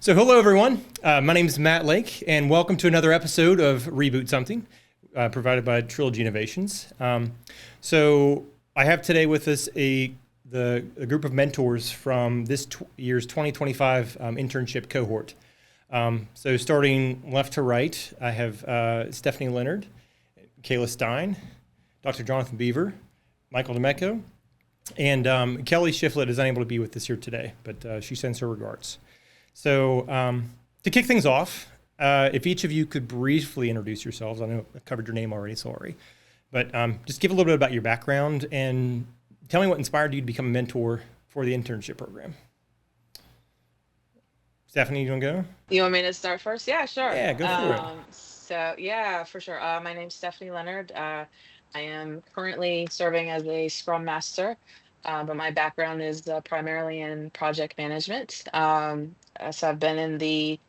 So hello, everyone. My name is Matt Lake, and welcome to another episode of Reboot Something, provided by Trilogy Innovations. So I have today with us a group of mentors from this year's 2025 internship cohort. So starting left to right, I have Stephanie Leonard, Kayla Stein, Dr. Jonathan Beaver, Michael Demecco, and Kelly Shiflett is unable to be with us here today, but she sends her regards. So to kick things off, if each of you could briefly introduce yourselves. I know I covered your name already, sorry. But just give a little bit about your background and tell me what inspired you to become a mentor for the internship program. Stephanie, you want to go? You want me to start first? Yeah, sure. Yeah, go for it. Yeah, for sure. My name's Stephanie Leonard. I am currently serving as a Scrum Master, but my background is primarily in project management. So I've been in the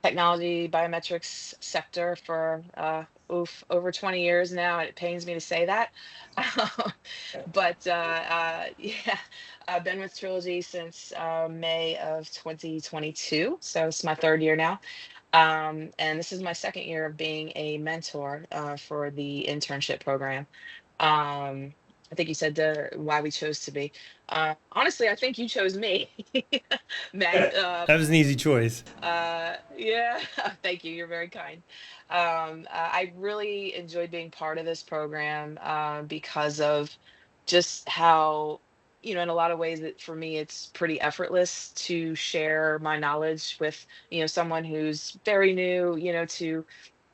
technology biometrics sector for over 20 years now. It pains me to say that. Yeah, I've been with Trilogy since May of 2022. So it's my third year now. And this is my second year of being a mentor for the internship program. I think you said why we chose to be. Honestly, I think you chose me, Matt. That was an easy choice. Yeah, thank you. You're very kind. I really enjoyed being part of this program because of just how, in a lot of ways that for me, it's pretty effortless to share my knowledge with, someone who's very new, to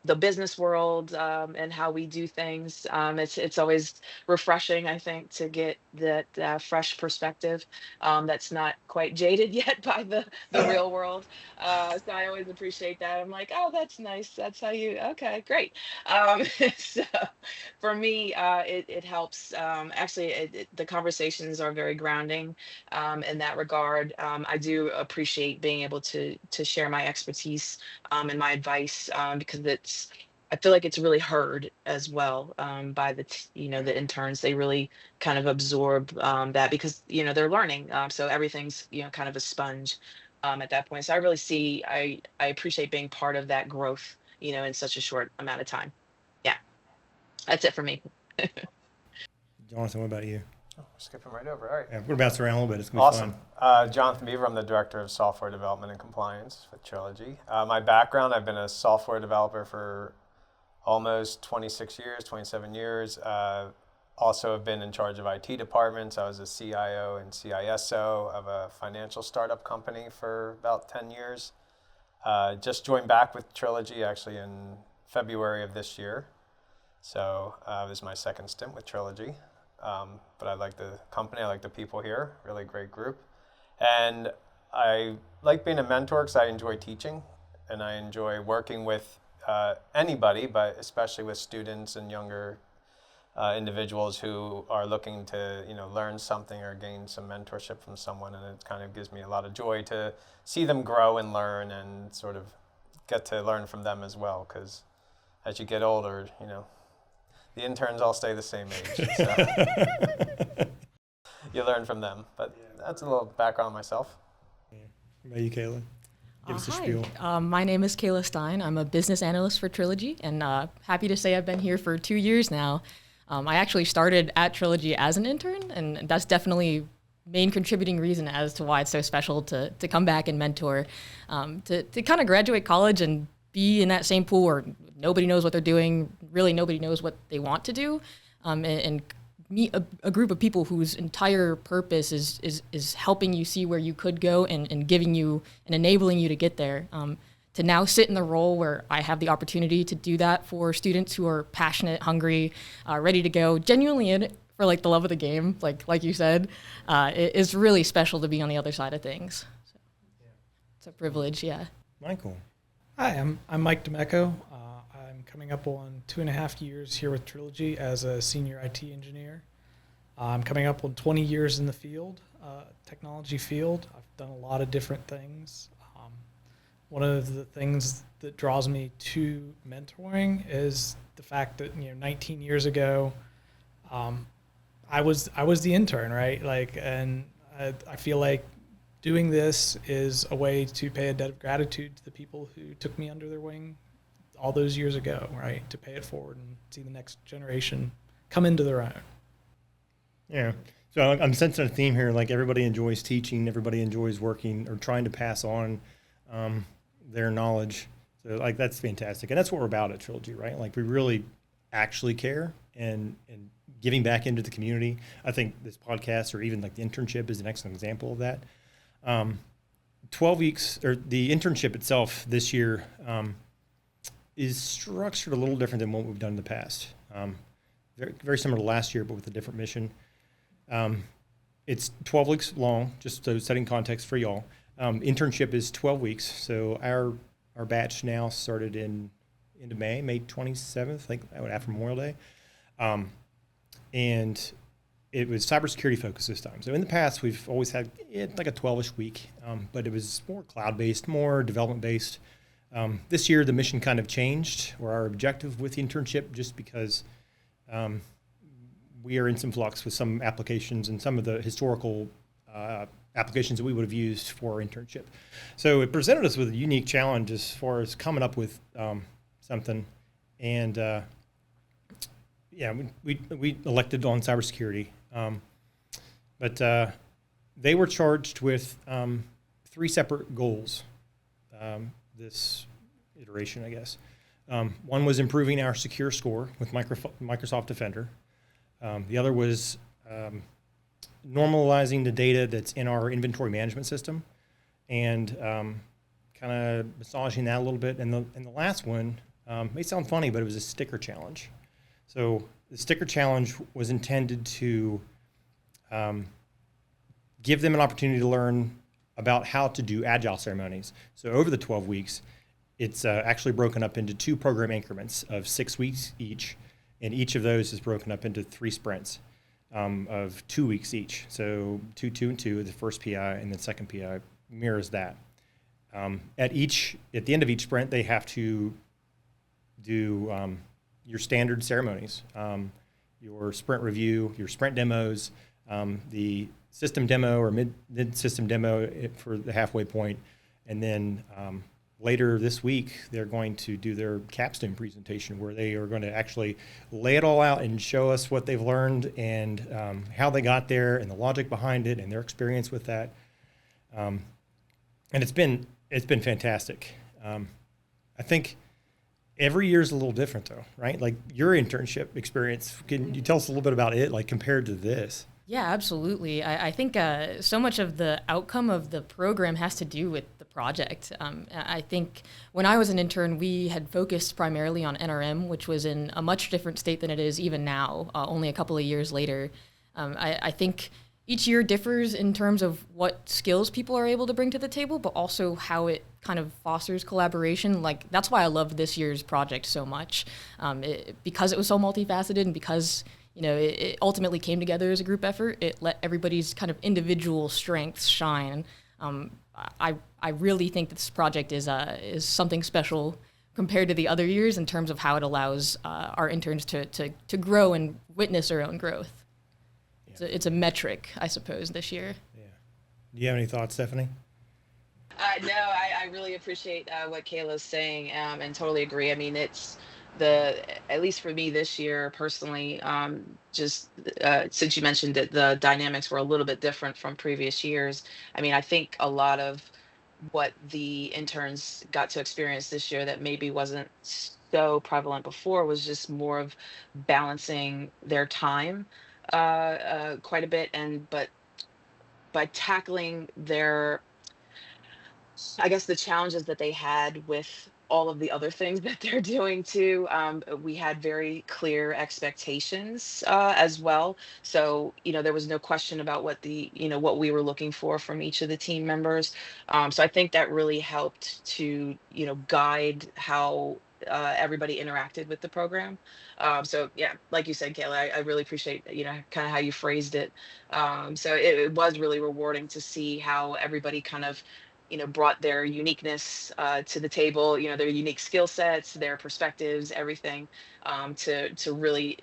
the business world and how we do things. It's always refreshing, I think, to get that fresh perspective that's not quite jaded yet by the real world. So I always appreciate that. I'm like, oh, that's nice. That's how you. Okay, great. Um, so for me, it helps. Actually, the conversations are very grounding in that regard. I do appreciate being able to share my expertise and my advice because I feel like it's really heard as well by the interns. They really kind of absorb that because they're learning. So everything's kind of a sponge at that point. So I really I appreciate being part of that growth in such a short amount of time. Yeah, that's it for me. Jonathan, what about you? Oh, we're skipping right over. All right. Yeah, we're going to bounce around a little bit. It's going to be Awesome. fun. Jonathan Beaver, I'm the Director of Software Development and Compliance for Trilogy. My background, I've been a software developer for almost 26 years, 27 years. Also have been in charge of IT departments. I was a CIO and CISO of a financial startup company for about 10 years. Just joined back with Trilogy actually in February of this year. So it was my second stint with Trilogy. But I like the company, I like the people here, really great group. And I like being a mentor because I enjoy teaching and I enjoy working with anybody, but especially with students and younger individuals who are looking to learn something or gain some mentorship from someone. And it kind of gives me a lot of joy to see them grow and learn and sort of get to learn from them as well. Because as you get older, the interns all stay the same age. So you learn from them. But that's a little background on myself. Yeah. What about you, Kayla? Give us a spiel. Hi, my name is Kayla Stein. I'm a business analyst for Trilogy, and happy to say I've been here for 2 years now. I actually started at Trilogy as an intern, and that's definitely main contributing reason as to why it's so special to come back and mentor, to kind of graduate college and be in that same pool where nobody knows what they're doing, really nobody knows what they want to do, and meet a group of people whose entire purpose is helping you see where you could go and giving you and enabling you to get there. To now sit in the role where I have the opportunity to do that for students who are passionate, hungry, ready to go, genuinely in it for like the love of the game, like you said, it is really special to be on the other side of things. So, it's a privilege, yeah. Michael. Hi, I'm Mike Demecco. I'm coming up on 2.5 years here with Trilogy as a senior IT engineer. I'm coming up on 20 years in the field, technology field. I've done a lot of different things. One of the things that draws me to mentoring is the fact that 19 years ago, I was the intern, right? And I feel like doing this is a way to pay a debt of gratitude to the people who took me under their wing all those years ago, right? To pay it forward and see the next generation come into their own. Yeah. So I'm sensing a theme here. Like everybody enjoys teaching, everybody enjoys working or trying to pass on their knowledge. So like that's fantastic, and that's what we're about at Trilogy, right? Like we really actually care and giving back into the community. I think this podcast or even like the internship is an excellent example of that. 12 weeks, or the internship itself this year is structured a little different than what we've done in the past. Very, very similar to last year, but with a different mission. It's 12 weeks long, just so setting context for y'all. Internship is 12 weeks, so our batch now started into May 27th, I think after Memorial Day. And it was cybersecurity focused this time. So in the past, we've always had like a 12-ish week, but it was more cloud-based, more development-based. This year, the mission kind of changed, or our objective with the internship, just because we are in some flux with some applications and some of the historical applications that we would have used for our internship. So it presented us with a unique challenge as far as coming up with something. And we elected on cybersecurity. But they were charged with 3 separate goals this iteration, I guess. One was improving our secure score with Microsoft Defender. The other was normalizing the data that's in our inventory management system and kind of massaging that a little bit. And the last one may sound funny, but it was a sticker challenge. So the sticker challenge was intended to give them an opportunity to learn about how to do agile ceremonies. So over the 12 weeks, it's actually broken up into 2 program increments of 6 weeks each, and each of those is broken up into 3 sprints of 2 weeks each. So 2, 2, and 2, the first PI, and then second PI mirrors that. At the end of each sprint, they have to do your standard ceremonies, your sprint review, your sprint demos, the system demo or mid-system demo for the halfway point, and then later this week, they're going to do their capstone presentation where they are going to actually lay it all out and show us what they've learned and how they got there and the logic behind it and their experience with that. And it's been fantastic. I think every year is a little different though, right? Like your internship experience, can you tell us a little bit about it, like compared to this? Yeah, absolutely. I think so much of the outcome of the program has to do with the project. I think when I was an intern, we had focused primarily on NRM, which was in a much different state than it is even now, only a couple of years later. I think each year differs in terms of what skills people are able to bring to the table, but also how it kind of fosters collaboration. Like that's why I loved this year's project so much, because it was so multifaceted and because it ultimately came together as a group effort. It let everybody's kind of individual strengths shine. I really think that this project is something special compared to the other years in terms of how it allows our interns to grow and witness their own growth. Yeah. It's a metric, I suppose, this year. Yeah. Do you have any thoughts, Stephanie? No, I really appreciate what Kayla's saying and totally agree. I mean, at least for me this year personally, just since you mentioned that the dynamics were a little bit different from previous years. I mean, I think a lot of what the interns got to experience this year that maybe wasn't so prevalent before was just more of balancing their time quite a bit, but by tackling I guess the challenges that they had with all of the other things that they're doing too. We had very clear expectations as well. So, there was no question about what what we were looking for from each of the team members. So I think that really helped to, guide how everybody interacted with the program. So yeah, like you said, Kayla, I really appreciate, kind of how you phrased it. So it was really rewarding to see how everybody kind of brought their uniqueness to the table, their unique skill sets, their perspectives, everything, to really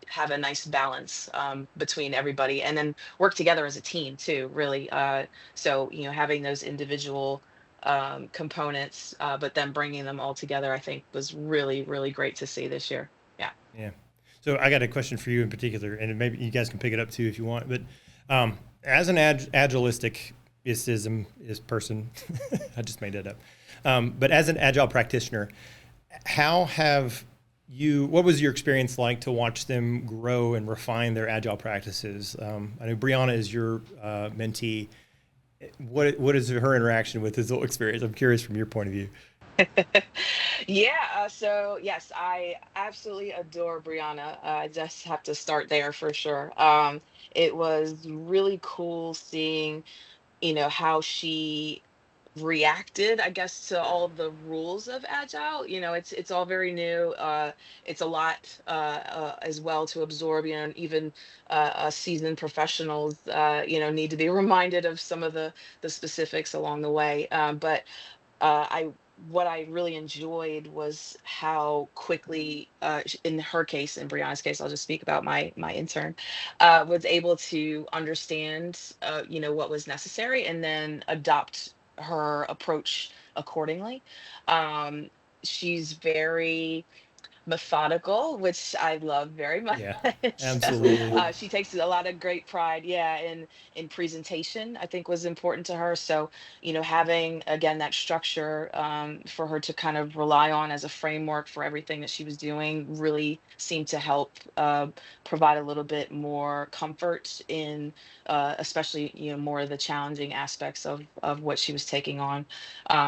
have a nice balance between everybody, and then work together as a team too, really. So, having those individual components, but then bringing them all together, I think was really, really great to see this year. Yeah. Yeah. So I got a question for you in particular, and maybe you guys can pick it up too if you want. But as an agilistic person, I just made that up. But as an agile practitioner, what was your experience like to watch them grow and refine their agile practices? I know Brianna is your mentee. What is her interaction with this whole experience? I'm curious from your point of view. Yeah, so yes, I absolutely adore Brianna. I just have to start there for sure. It was really cool seeing, how she reacted, I guess, to all the rules of agile. It's all very new. It's a lot as well to absorb. Even seasoned professionals, need to be reminded of some of the specifics along the way. But I what I really enjoyed was how quickly, in her case, in Brianna's case, I'll just speak about my intern, was able to understand, what was necessary, and then adopt her approach accordingly. Um, she's very methodical, which I love very much. Yeah, So, absolutely. she takes a lot of great pride, yeah, in presentation. I think was important to her. So, having again that structure, for her to kind of rely on as a framework for everything that she was doing really seemed to help provide a little bit more comfort in, especially more of the challenging aspects of what she was taking on.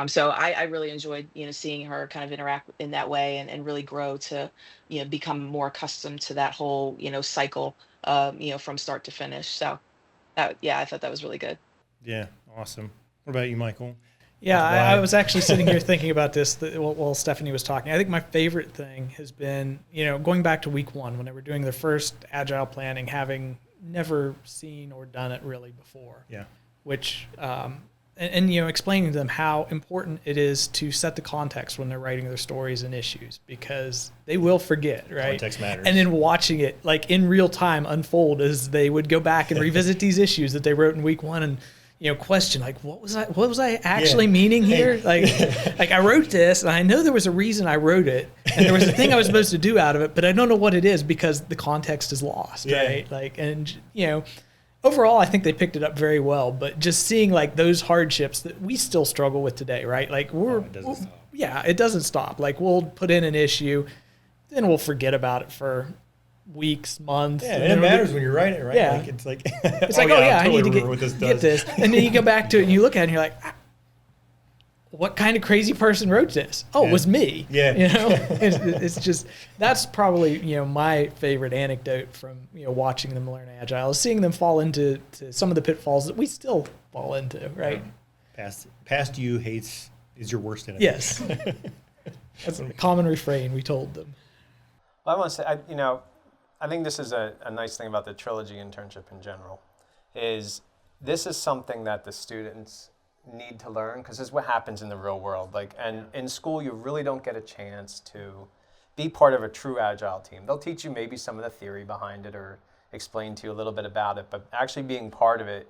So I really enjoyed seeing her kind of interact in that way, and really grow to become more accustomed to that whole cycle, from start to finish. So yeah, I thought that was really good. Yeah, awesome. What about you, Michael? Yeah, Why? I was actually sitting here thinking about this while Stephanie was talking. I think my favorite thing has been, going back to week one when they were doing their first agile planning, having never seen or done it really before. Yeah. Which, and explaining to them how important it is to set the context when they're writing their stories and issues, because they will forget, right? Context matters. And then watching it like in real time unfold as they would go back and revisit these issues that they wrote in week one, and question like, what was I actually meaning here? Like I wrote this and I know there was a reason I wrote it, and there was a thing I was supposed to do out of it, but I don't know what it is because the context is lost, right? Overall, I think they picked it up very well, but just seeing like those hardships that we still struggle with today, right? Like it doesn't stop. Like we'll put in an issue, then we'll forget about it for weeks, months. Yeah, and it matters when you're writing it, right? Yeah. It's like, I need to get this. And then you go back to it and you look at it and you're like, what kind of crazy person wrote this? Oh, Yeah. It was me. Yeah. It's just, that's probably, my favorite anecdote from, watching them learn Agile, is seeing them fall into some of the pitfalls that we still fall into, right? Past you hates is your worst enemy. Yes. That's a common refrain we told them. Well, I want to say, I think this is a nice thing about the Trilogy Internship in general, is this is something that the students need to learn, because this is what happens in the real world. And in school, you really don't get a chance to be part of a true Agile team. They'll teach you maybe some of the theory behind it or explain to you a little bit about it, but actually being part of it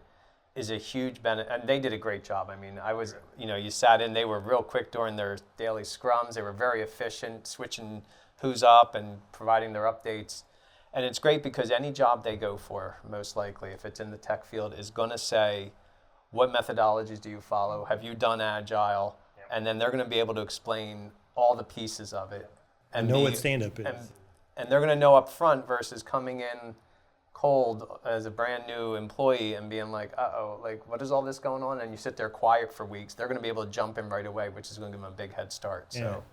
is a huge benefit, and they did a great job. I mean, you sat in, they were real quick during their daily scrums. They were very efficient, switching who's up and providing their updates. And it's great because any job they go for, most likely, if it's in the tech field, is going to say, what methodologies do you follow? Have you done Agile? And then they're going to be able to explain all the pieces of it. And know what stand-up is. And they're going to know up front versus coming in cold as a brand new employee and being like, uh-oh, like, what is all this going on? And you sit there quiet for weeks. They're going to be able to jump in right away, which is going to give them a big head start. Yeah. So,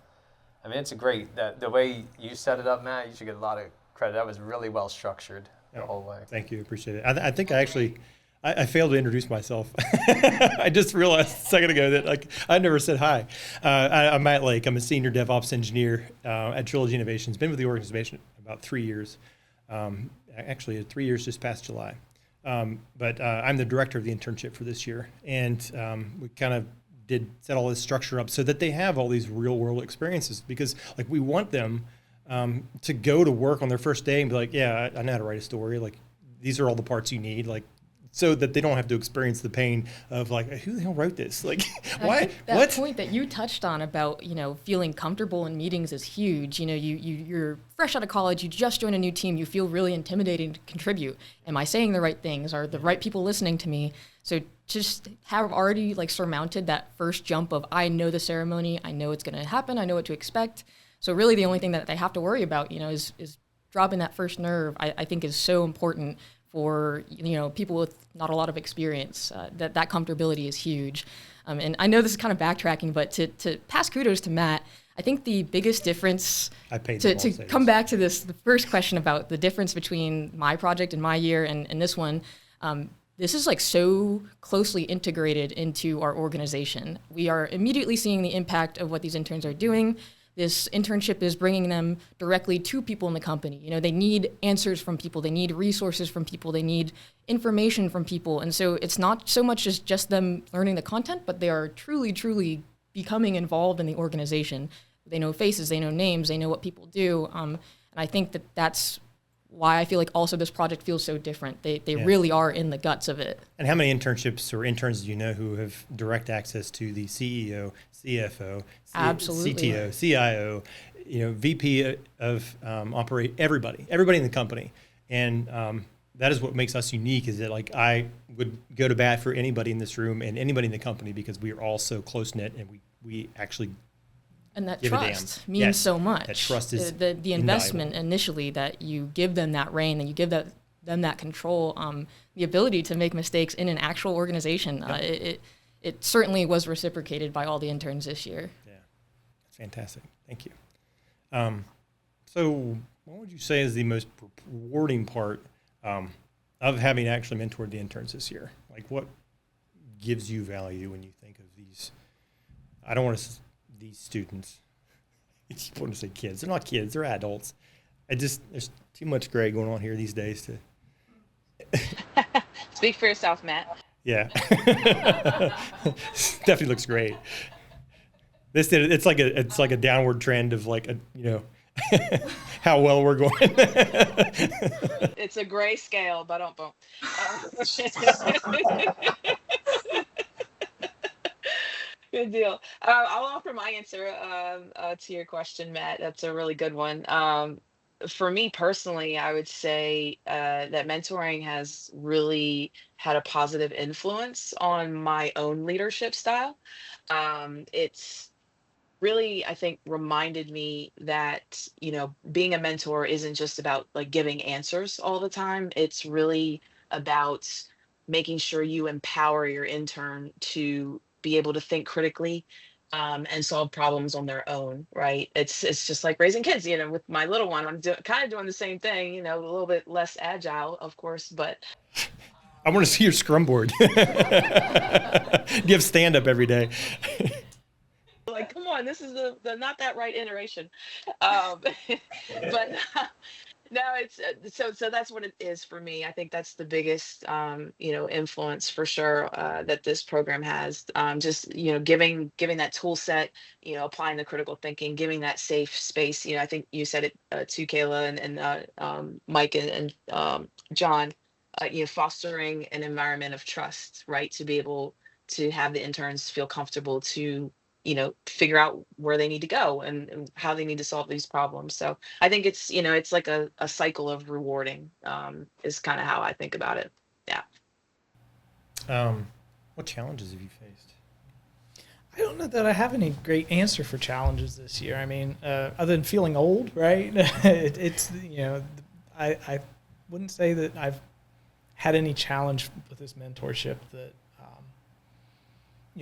I mean, it's the way you set it up, Matt, you should get a lot of credit. That was really well structured the whole way. Thank you. Appreciate it. I think I failed to introduce myself. I just realized a second ago that I never said hi. I'm Matt Lake. I'm a senior DevOps engineer at Trilogy Innovations. Been with the organization about 3 years. Actually, 3 years just past July. But I'm the director of the internship for this year. And we kind of did set all this structure up so that they have all these real world experiences, because like we want them to go to work on their first day and be like, yeah, I know how to write a story. Like these are all the parts you need. Like, so that they don't have to experience the pain of like, who the hell wrote this? Like, why? That point that you touched on about, feeling comfortable in meetings is huge. You're fresh out of college, you just joined a new team, you feel really intimidated to contribute. Am I saying the right things? Are the right people listening to me? So just have already like surmounted that first jump of, I know the ceremony, I know it's going to happen, I know what to expect. So really the only thing that they have to worry about, is dropping that first nerve, I think is so important for people with not a lot of experience. That comfortability is huge. And I know this is kind of backtracking, but to pass kudos to Matt, I think the biggest difference, to come back to the first question about the difference between my project and my year and this one, this is like so closely integrated into our organization. We are immediately seeing the impact of what these interns are doing. This internship is bringing them directly to people in the company. They need answers from people. They need resources from people. They need information from people. And so it's not so much as just them learning the content, but they are truly, truly becoming involved in the organization. They know faces, they know names, they know what people do. And I think that that's why I feel like also this project feels so different. They really are in the guts of it. And how many internships or interns do you know who have direct access to the CEO, CFO, Absolutely. CTO, CIO, VP of operate, everybody in the company. And that is what makes us unique, is that like I would go to bat for anybody in this room and anybody in the company, because we are all so close knit and we actually and that give trust means so much. That trust is the investment initially, that you give them that reign, that you give them that control, the ability to make mistakes in an actual organization. Yep. It certainly was reciprocated by all the interns this year. Yeah, that's fantastic. Thank you. So what would you say is the most rewarding part of having actually mentored the interns this year? Like, what gives you value when you think of these? I don't want to these students. I want to say kids. They're not kids. They're adults. There's too much gray going on here these days to. Speak for yourself, Matt. Yeah. Definitely looks great. It's like a downward trend of like how well we're going. It's a gray scale, but don't boom. Good deal. I'll offer my answer to your question, Matt. That's a really good one. For me personally, I would say that mentoring has really had a positive influence on my own leadership style. It's really, I think, reminded me that, being a mentor isn't just about like giving answers all the time. It's really about making sure you empower your intern to be able to think critically and solve problems on their own, right? It's just like raising kids, with my little one, I'm kind of doing the same thing, a little bit less agile, of course, but. I want to see your scrum board. Do you have stand up every day? Like, come on, this is the not that right iteration. But no, it's so that's what it is for me. I think that's the biggest influence for sure that this program has. Just giving that tool set, applying the critical thinking, giving that safe space. I think you said it too, Kayla and Mike and John. Fostering an environment of trust, right, to be able to have the interns feel comfortable to figure out where they need to go and how they need to solve these problems. So I think it's, it's like a cycle of rewarding is kind of how I think about it. Yeah. What challenges have you faced? I don't know that I have any great answer for challenges this year. I mean, other than feeling old, right? It's, I wouldn't say that I've had any challenge with this mentorship that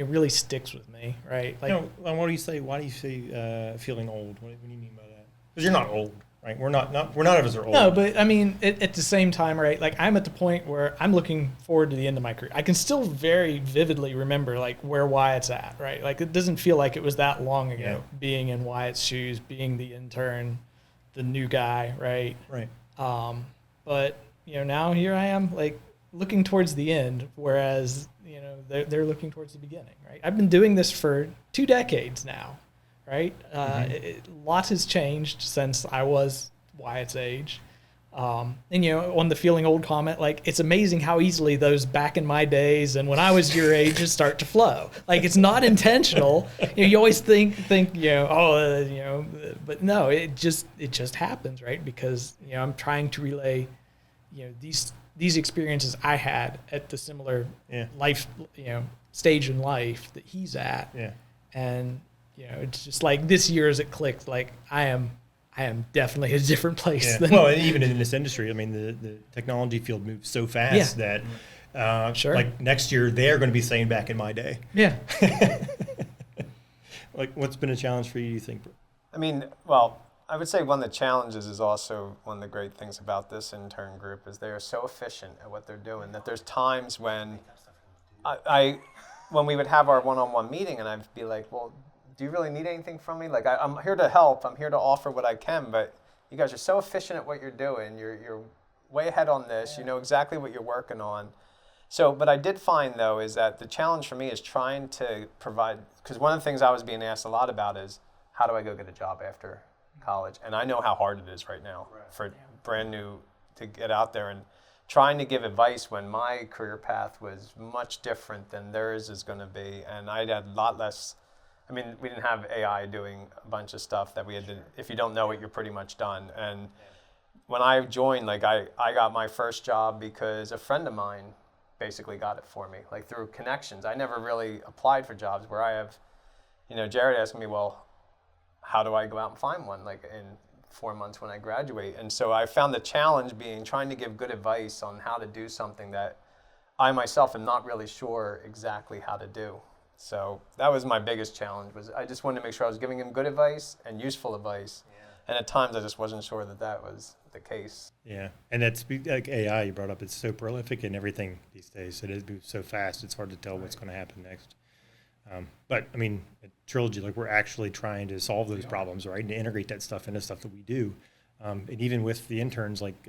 really sticks with me, right? Like, what do you say? Why do you say feeling old? What do you mean by that? Because you're not old, right? We're none of us are old. No, but I mean, at the same time, right? Like, I'm at the point where I'm looking forward to the end of my career. I can still very vividly remember like where Wyatt's at, right? Like, it doesn't feel like it was that long ago being in Wyatt's shoes, being the intern, the new guy, right? Right. But now here I am, like, looking towards the end, whereas they're looking towards the beginning, right? I've been doing this for 2 decades now, right? Lots has changed since I was Wyatt's age. And on the feeling old comment, like, it's amazing how easily those back in my days and when I was your age just start to flow. Like, it's not intentional. You always think, but no, it just happens, right? Because I'm trying to relay, these experiences I had at the similar life, stage in life that he's at. Yeah. And it's just like this year as it clicked, like I am definitely a different place than. Well, and even in this industry, I mean, the technology field moves so fast that like next year they're going to be saying back in my day. Yeah. Like, what's been a challenge for you, do you think? I mean, well, I would say one of the challenges is also one of the great things about this intern group is they are so efficient at what they're doing that there's times when when we would have our one-on-one meeting and I'd be like, well, do you really need anything from me? Like, I'm here to help. I'm here to offer what I can, but you guys are so efficient at what you're doing. You're way ahead on this. You know exactly what you're working on. So, but I did find, though, is that the challenge for me is trying to provide, because one of the things I was being asked a lot about is, how do I go get a job after college? And I know how hard it is right now for brand new to get out there and trying to give advice when my career path was much different than theirs is going to be. And I had a lot less. I mean, we didn't have AI doing a bunch of stuff that we had to, if you don't know it, you're pretty much done. And when I joined, like I got my first job because a friend of mine basically got it for me, like through connections. I never really applied for jobs where I have, Jared asking me, well, how do I go out and find one, like in 4 months when I graduate? And so I found the challenge being trying to give good advice on how to do something that I myself am not really sure exactly how to do. So that was my biggest challenge, was I just wanted to make sure I was giving him good advice and useful advice. And at times I just wasn't sure that was the case. Yeah, and that's like AI you brought up. It's so prolific in everything these days. It moves so fast, it's hard to tell what's going to happen next. But, I mean, at Trilogy, like, we're actually trying to solve those problems, right, and to integrate that stuff into stuff that we do. And even with the interns, like,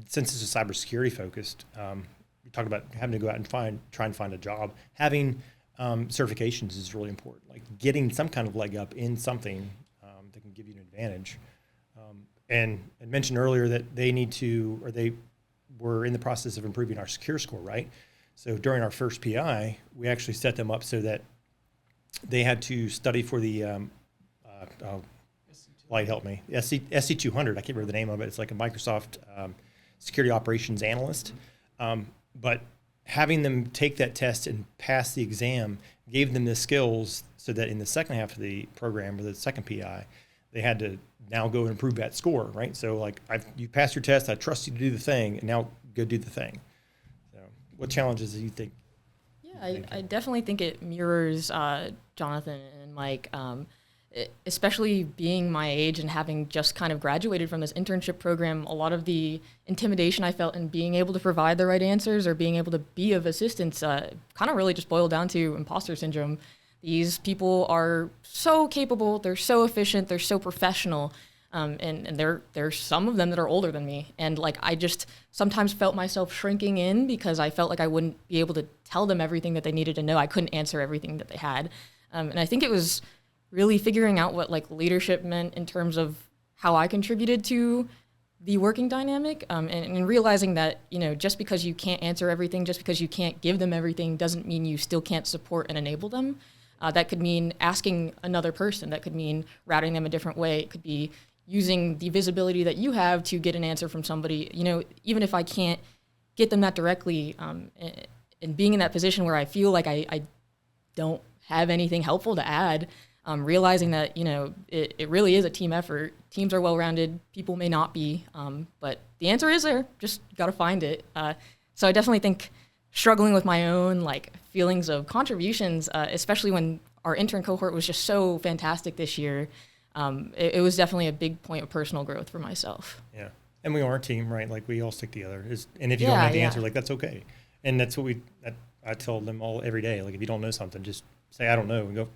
since it's a cybersecurity focused, you talk about having to go out and try and find a job. Having certifications is really important. Like, getting some kind of leg up in something that can give you an advantage. And I mentioned earlier that they were in the process of improving our secure score, right? So during our first PI, we actually set them up so that they had to study for the Light help me. SC200. I can't remember the name of it. It's like a Microsoft security operations analyst. But having them take that test and pass the exam gave them the skills so that in the second half of the program, or the second PI, they had to now go and improve that score, right? So, like, you passed your test, I trust you to do the thing, and now go do the thing. So what challenges do you think? Yeah, I definitely think it mirrors Jonathan and Mike, especially being my age and having just kind of graduated from this internship program. A lot of the intimidation I felt in being able to provide the right answers or being able to be of assistance kind of really just boiled down to imposter syndrome. These people are so capable, they're so efficient, they're so professional, and there's some of them that are older than me. And, like, I just sometimes felt myself shrinking in because I felt like I wouldn't be able to tell them everything that they needed to know. I couldn't answer everything that they had. And I think it was really figuring out what, like, leadership meant in terms of how I contributed to the working dynamic, and realizing that, just because you can't answer everything, just because you can't give them everything, doesn't mean you still can't support and enable them. That could mean asking another person. That could mean routing them a different way. It could be using the visibility that you have to get an answer from somebody. Even if I can't get them that directly, and being in that position where I feel like I don't have anything helpful to add, realizing that, it really is a team effort. Teams are well-rounded. People may not be, but the answer is there. Just got to find it. So I definitely think struggling with my own, like, feelings of contributions, especially when our intern cohort was just so fantastic this year, it was definitely a big point of personal growth for myself. Yeah, and we are a team, right? Like, we all stick together. And if you don't have the answer, like, that's okay. And that's what I tell them all every day. Like, if you don't know something, just say, I don't know, and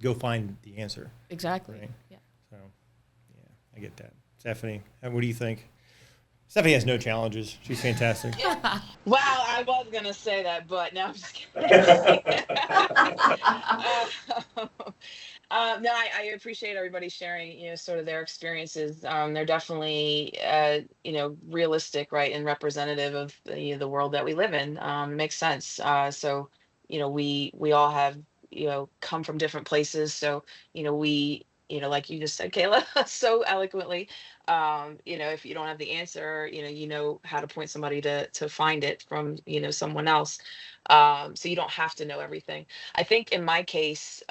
go find the answer. Exactly. Right? Yeah. So, yeah, I get that. Stephanie, what do you think? Stephanie has no challenges. She's fantastic. Wow, I was gonna say that, but no, I'm just kidding. No, I appreciate everybody sharing, sort of their experiences. They're definitely, realistic, right, and representative of the world that we live in. Makes sense. So, we all have, come from different places. So, we, like you just said, Kayla, so eloquently, if you don't have the answer, how to point somebody to find it from, someone else. So you don't have to know everything. I think in my case,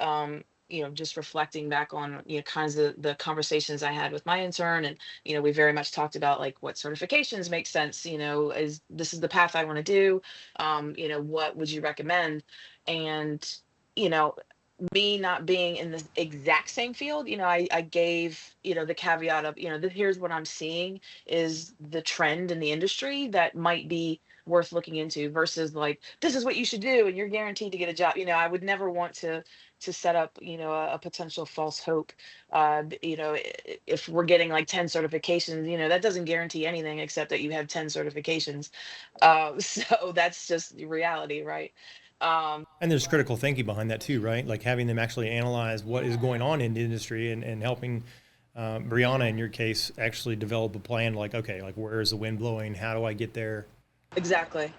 just reflecting back on, kinds of the conversations I had with my intern, and, we very much talked about like what certifications make sense, is this is the path I want to do. What would you recommend? And, you know, me not being in the exact same field, I gave, the caveat of, here's what I'm seeing is the trend in the industry that might be worth looking into versus like, this is what you should do and you're guaranteed to get a job. I would never want to set up, a potential false hope. If we're getting like 10 certifications, that doesn't guarantee anything except that you have 10 certifications. So that's just the reality, right? And there's critical thinking behind that too, right? Like having them actually analyze what is going on in the industry and helping Brianna, in your case, actually develop a plan like, okay, like where is the wind blowing? How do I get there? Exactly.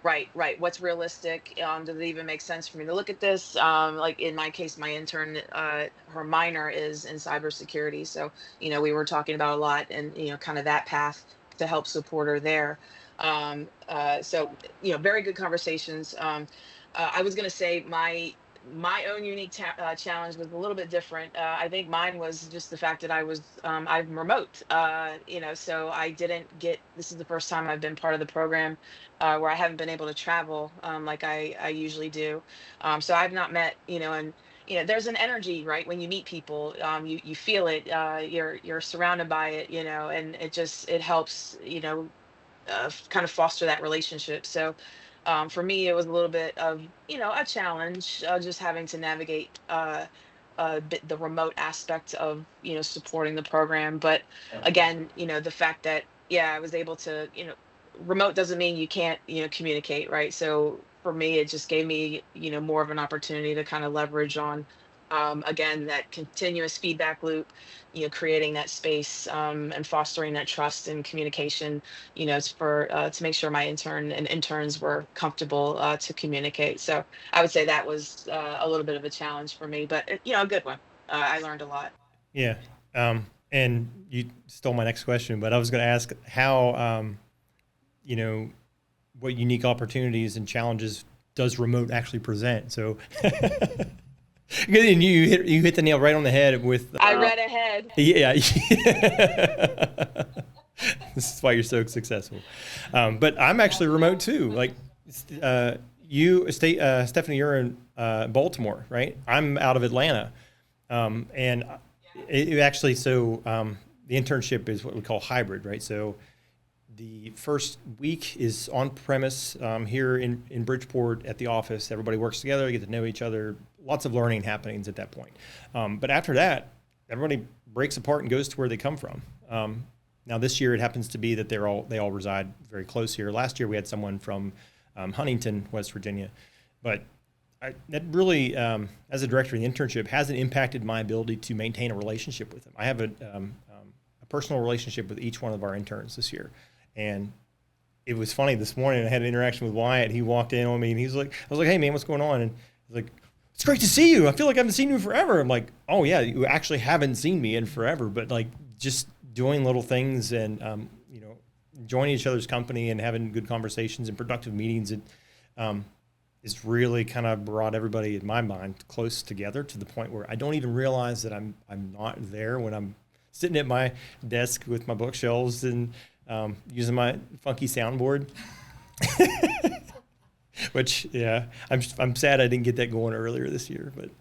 Right. What's realistic? Does it even make sense for me to look at this? Like in my case, my intern, her minor is in cybersecurity. So, we were talking about a lot and, kind of that path to help support her there. So, very good conversations. I was going to say my own unique challenge was a little bit different. I think mine was just the fact that I'm remote, so I didn't this is the first time I've been part of the program where I haven't been able to travel like I usually do. So I've not met, and, there's an energy, right? When you meet people, you feel it, you're surrounded by it, and it helps, kind of foster that relationship. So for me, it was a little bit of, a challenge, just having to navigate the remote aspect of, supporting the program. But again, the fact that, yeah, I was able to, remote doesn't mean you can't, communicate, right? So for me, it just gave me, more of an opportunity to kind of leverage on, again, that continuous feedback loop, creating that space and fostering that trust and communication, to make sure my intern and interns were comfortable to communicate. So I would say that was a little bit of a challenge for me, but a good one. I learned a lot. Yeah. And you stole my next question, but I was going to ask how, what unique opportunities and challenges does remote actually present? So and you hit the nail right on the head with. I read ahead. Yeah. This is why you're so successful. But I'm actually remote too. Like Stephanie, you're in Baltimore, right? I'm out of Atlanta, and it actually the internship is what we call hybrid, right? So the first week is on premise here in Bridgeport at the office. Everybody works together, they get to know each other. Lots of learning happenings at that point. But after that, everybody breaks apart and goes to where they come from. Now this year it happens to be that they all reside very close here. Last year we had someone from Huntington, West Virginia. But that really, as a director of the internship, hasn't impacted my ability to maintain a relationship with them. I have a personal relationship with each one of our interns this year. And it was funny this morning. I had an interaction with Wyatt. He walked in on me and I was like, "Hey man, what's going on?" And he's like, "It's great to see you. I feel like I haven't seen you in forever." I'm like, "Oh yeah, you actually haven't seen me in forever." But like just doing little things and joining each other's company and having good conversations and productive meetings, it is really kind of brought everybody in my mind close together to the point where I don't even realize that I'm not there when I'm sitting at my desk with my bookshelves and using my funky soundboard. Which, yeah, I'm sad I didn't get that going earlier this year, but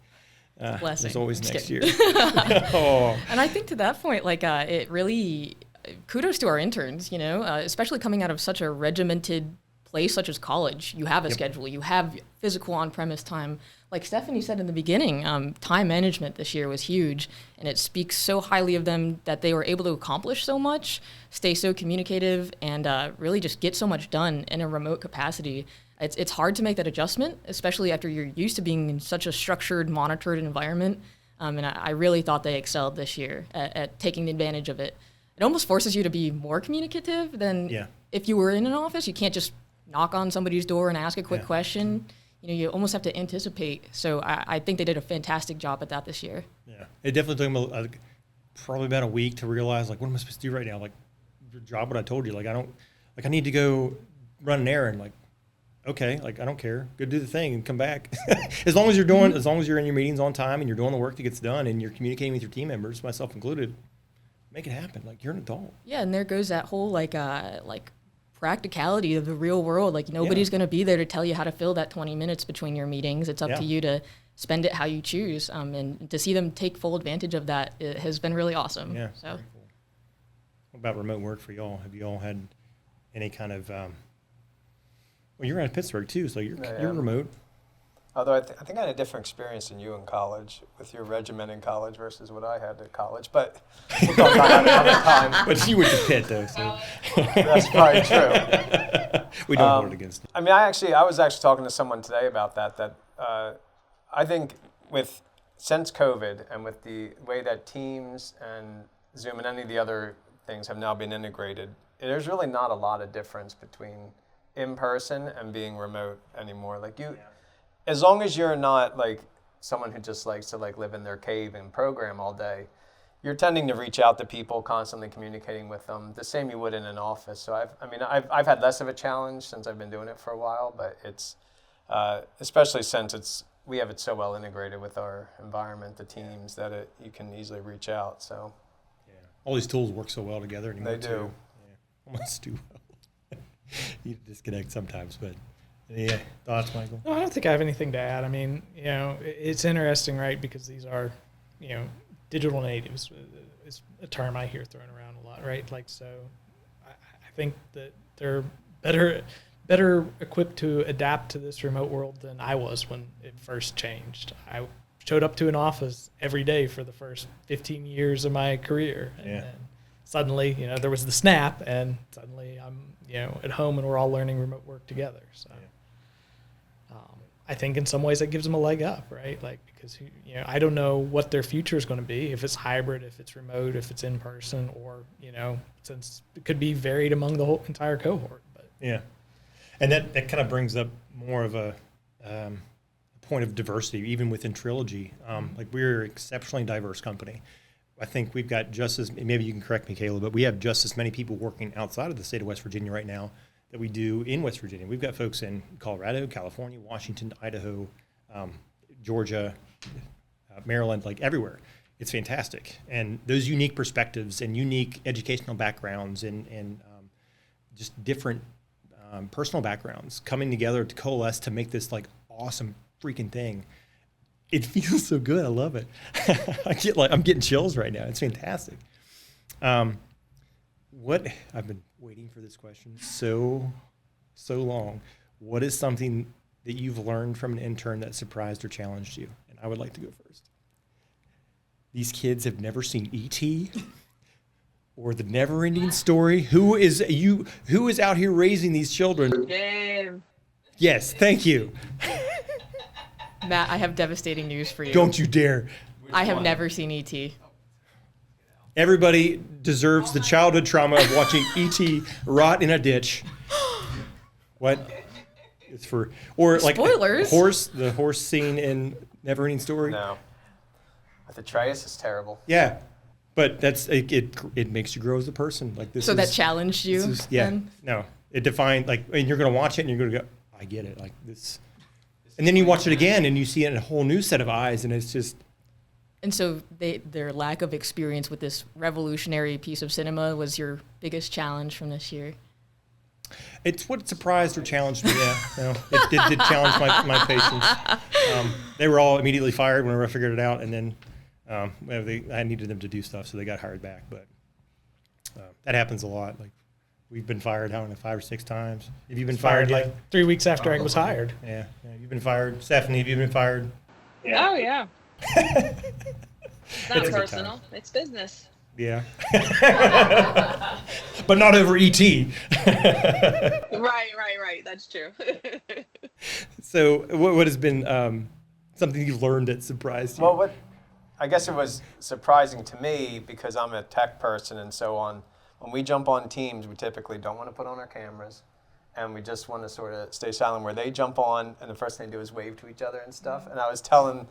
there's always next year. Oh. And I think to that point, like it really, kudos to our interns, especially coming out of such a regimented place such as college, you have a schedule, you have physical on-premise time. Like Stephanie said in the beginning, time management this year was huge, and it speaks so highly of them that they were able to accomplish so much, stay so communicative, and really just get so much done in a remote capacity. It's hard to make that adjustment, especially after you're used to being in such a structured, monitored environment. And I really thought they excelled this year at taking advantage of it. It almost forces you to be more communicative than if you were in an office. You can't just knock on somebody's door and ask a quick question. You almost have to anticipate. So I think they did a fantastic job at that this year. Yeah, it definitely took them probably about a week to realize, like, what am I supposed to do right now? Like, drop what I told you. Like, I need to go run an errand. Like, okay, like, I don't care. Go do the thing and come back. as long as you're in your meetings on time and you're doing the work that gets done and you're communicating with your team members, myself included, make it happen. Like, you're an adult. Yeah, and there goes that whole like practicality of the real world. Like, nobody's going to be there to tell you how to fill that 20 minutes between your meetings. It's up to you to spend it how you choose. And to see them take full advantage of that, it has been really awesome. Yeah. So, cool. What about remote work for y'all? Have you all had any kind of well, you're out of Pittsburgh too, so you're remote. Although I think I had a different experience than you in college, with your regiment in college versus what I had at college. But we'll talk about that another time. But you went to Pitt, though, so that's probably true. We don't hold it against it. I mean, I was actually talking to someone today about that. That I think since COVID and with the way that Teams and Zoom and any of the other things have now been integrated, there's really not a lot of difference between in person and being remote anymore. Like as long as you're not like someone who just likes to like live in their cave and program all day, you're tending to reach out to people, constantly communicating with them, the same you would in an office. So I've had less of a challenge since I've been doing it for a while, but it's especially since we have it so well integrated with our environment, the teams, that you can easily reach out. So all these tools work so well together anymore. They do. Too. Almost too well. You disconnect sometimes, but thoughts, Michael? No, I don't think I have anything to add. I mean, it's interesting, right? Because these are, digital natives. It's a term I hear thrown around a lot, right? Like, so I think that they're better equipped to adapt to this remote world than I was when it first changed. I showed up to an office every day for the first 15 years of my career. And then suddenly, there was the snap, and suddenly I'm, at home, and we're all learning remote work together. So I think in some ways that gives them a leg up, right? Like, because, I don't know what their future is going to be, if it's hybrid, if it's remote, if it's in person, or, since it could be varied among the whole entire cohort. But and that kind of brings up more of a point of diversity, even within Trilogy. Like, we're an exceptionally diverse company. I think we've got just as, maybe you can correct me, Kayla, but we have just as many people working outside of the state of West Virginia right now that we do in West Virginia. We've got folks in Colorado, California, Washington, Idaho, Georgia, Maryland, like everywhere. It's fantastic. And those unique perspectives and unique educational backgrounds and just different personal backgrounds coming together to coalesce to make this like awesome freaking thing. It feels so good. I love it. I'm getting chills right now. It's fantastic. I've been waiting for this question so long. What is something that you've learned from an intern that surprised or challenged you? And I would like to go first. These kids have never seen E.T. or The Never-Ending Story. Who is out here raising these children? Game. Yes, thank you. Matt, I have devastating news for you. Don't you dare. I have never seen E.T. Everybody deserves the childhood trauma of watching E.T. rot in a ditch. What? It's for, or like spoilers. The horse scene in Never-Ending Story. No. The Atreus is terrible. Yeah, but it makes you grow as a person. Like this. So that challenged you. Then? No, it defined and you're gonna watch it and you're gonna go, I get it. Like this. And then you watch it again and you see it in a whole new set of eyes, and it's just. And so their lack of experience with this revolutionary piece of cinema was your biggest challenge from this year? It's what surprised or challenged me, yeah. No, it did challenge my patience. They were all immediately fired whenever I figured it out, and then I needed them to do stuff, so they got hired back. But that happens a lot. Like We've been fired, I don't know, 5 or 6 times. Have you been Fired fired yet? like 3 weeks after I was hired. Yeah, you've been fired. Stephanie, have you been fired? Oh yeah. It's not It's a good personal. It's business. Yeah. But not over ET. Right. That's true. So what has been something you've learned that surprised you? Well, I guess it was surprising to me because I'm a tech person and so on. When we jump on Teams, we typically don't want to put on our cameras, and we just want to sort of stay silent. Where they jump on, and the first thing they do is wave to each other and stuff. And I was telling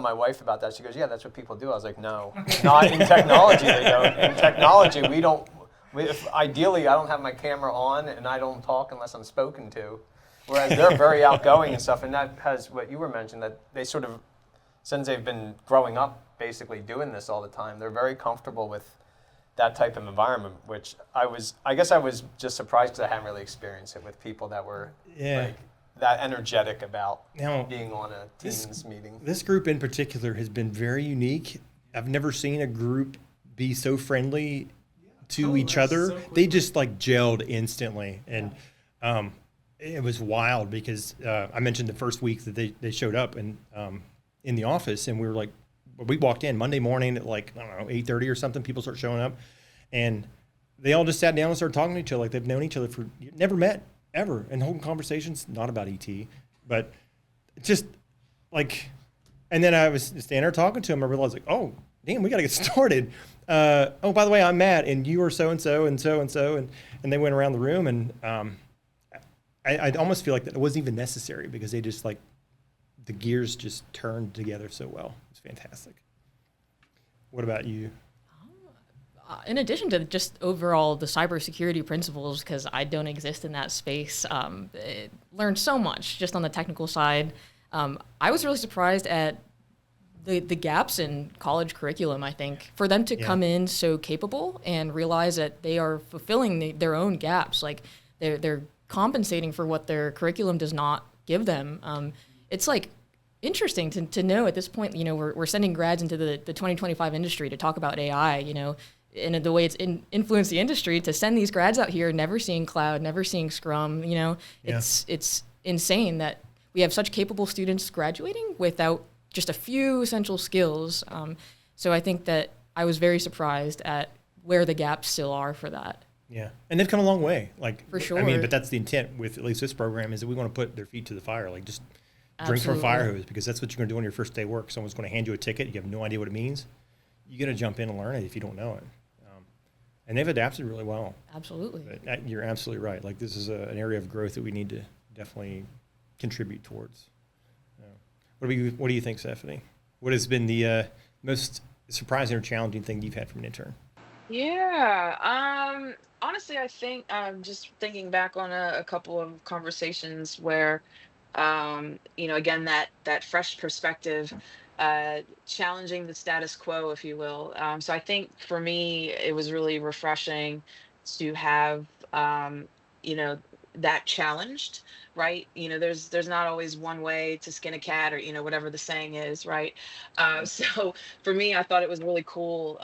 my wife about that. She goes, "Yeah, that's what people do." I was like, "No, not in technology. They don't. In technology, we don't. Ideally, I don't have my camera on, and I don't talk unless I'm spoken to. Whereas they're very outgoing and stuff. And that has what you were mentioning, that they sort of, since they've been growing up basically doing this all the time, they're very comfortable with that type of environment, which I guess I was just surprised because I hadn't really experienced it with people that were like that energetic about being on a Teams meeting. This group in particular has been very unique. I've never seen a group be so friendly to each other. So they just like gelled instantly. And it was wild because I mentioned the first week that they showed up and in the office, and we walked in Monday morning at like, I don't know, 8:30 or something. People start showing up, and they all just sat down and started talking to each other like they've known each other for never met ever, and holding conversations not about ET, but just like. And then I was standing there talking to him. I realized like, oh, damn, we got to get started. Oh, by the way, I'm Matt, and you are so and so and so and so, and they went around the room, and I almost feel like that it wasn't even necessary because they just like. The gears just turned together so well. It's fantastic. What about you? In addition to just overall the cybersecurity principles, because I don't exist in that space, learned so much just on the technical side. I was really surprised at the gaps in college curriculum, I think. For them to come in so capable and realize that they are fulfilling their own gaps, like they're compensating for what their curriculum does not give them. It's like interesting to know at this point, we're sending grads into the 2025 industry to talk about AI, and the way it's influenced the industry, to send these grads out here, never seeing cloud, never seeing Scrum, it's insane that we have such capable students graduating without just a few essential skills. So I think that I was very surprised at where the gaps still are for that. Yeah, and they've come a long way. Like, for sure. I mean, but that's the intent with at least this program, is that we want to put their feet to the fire. Like, just drink from a fire hose, because that's what you're going to do on your first day of work. Someone's going to hand you a ticket. You have no idea what it means. You got to jump in and learn it if you don't know it. And they've adapted really well. Absolutely. But you're absolutely right. Like, this is an area of growth that we need to definitely contribute towards. What do you think, Stephanie? What has been the most surprising or challenging thing you've had from an intern? Yeah. Honestly, I think just thinking back on a couple of conversations where, again, that fresh perspective, challenging the status quo, if you will. So I think for me, it was really refreshing to have, that challenged, right? There's not always one way to skin a cat, or whatever the saying is, right? So for me, I thought it was really cool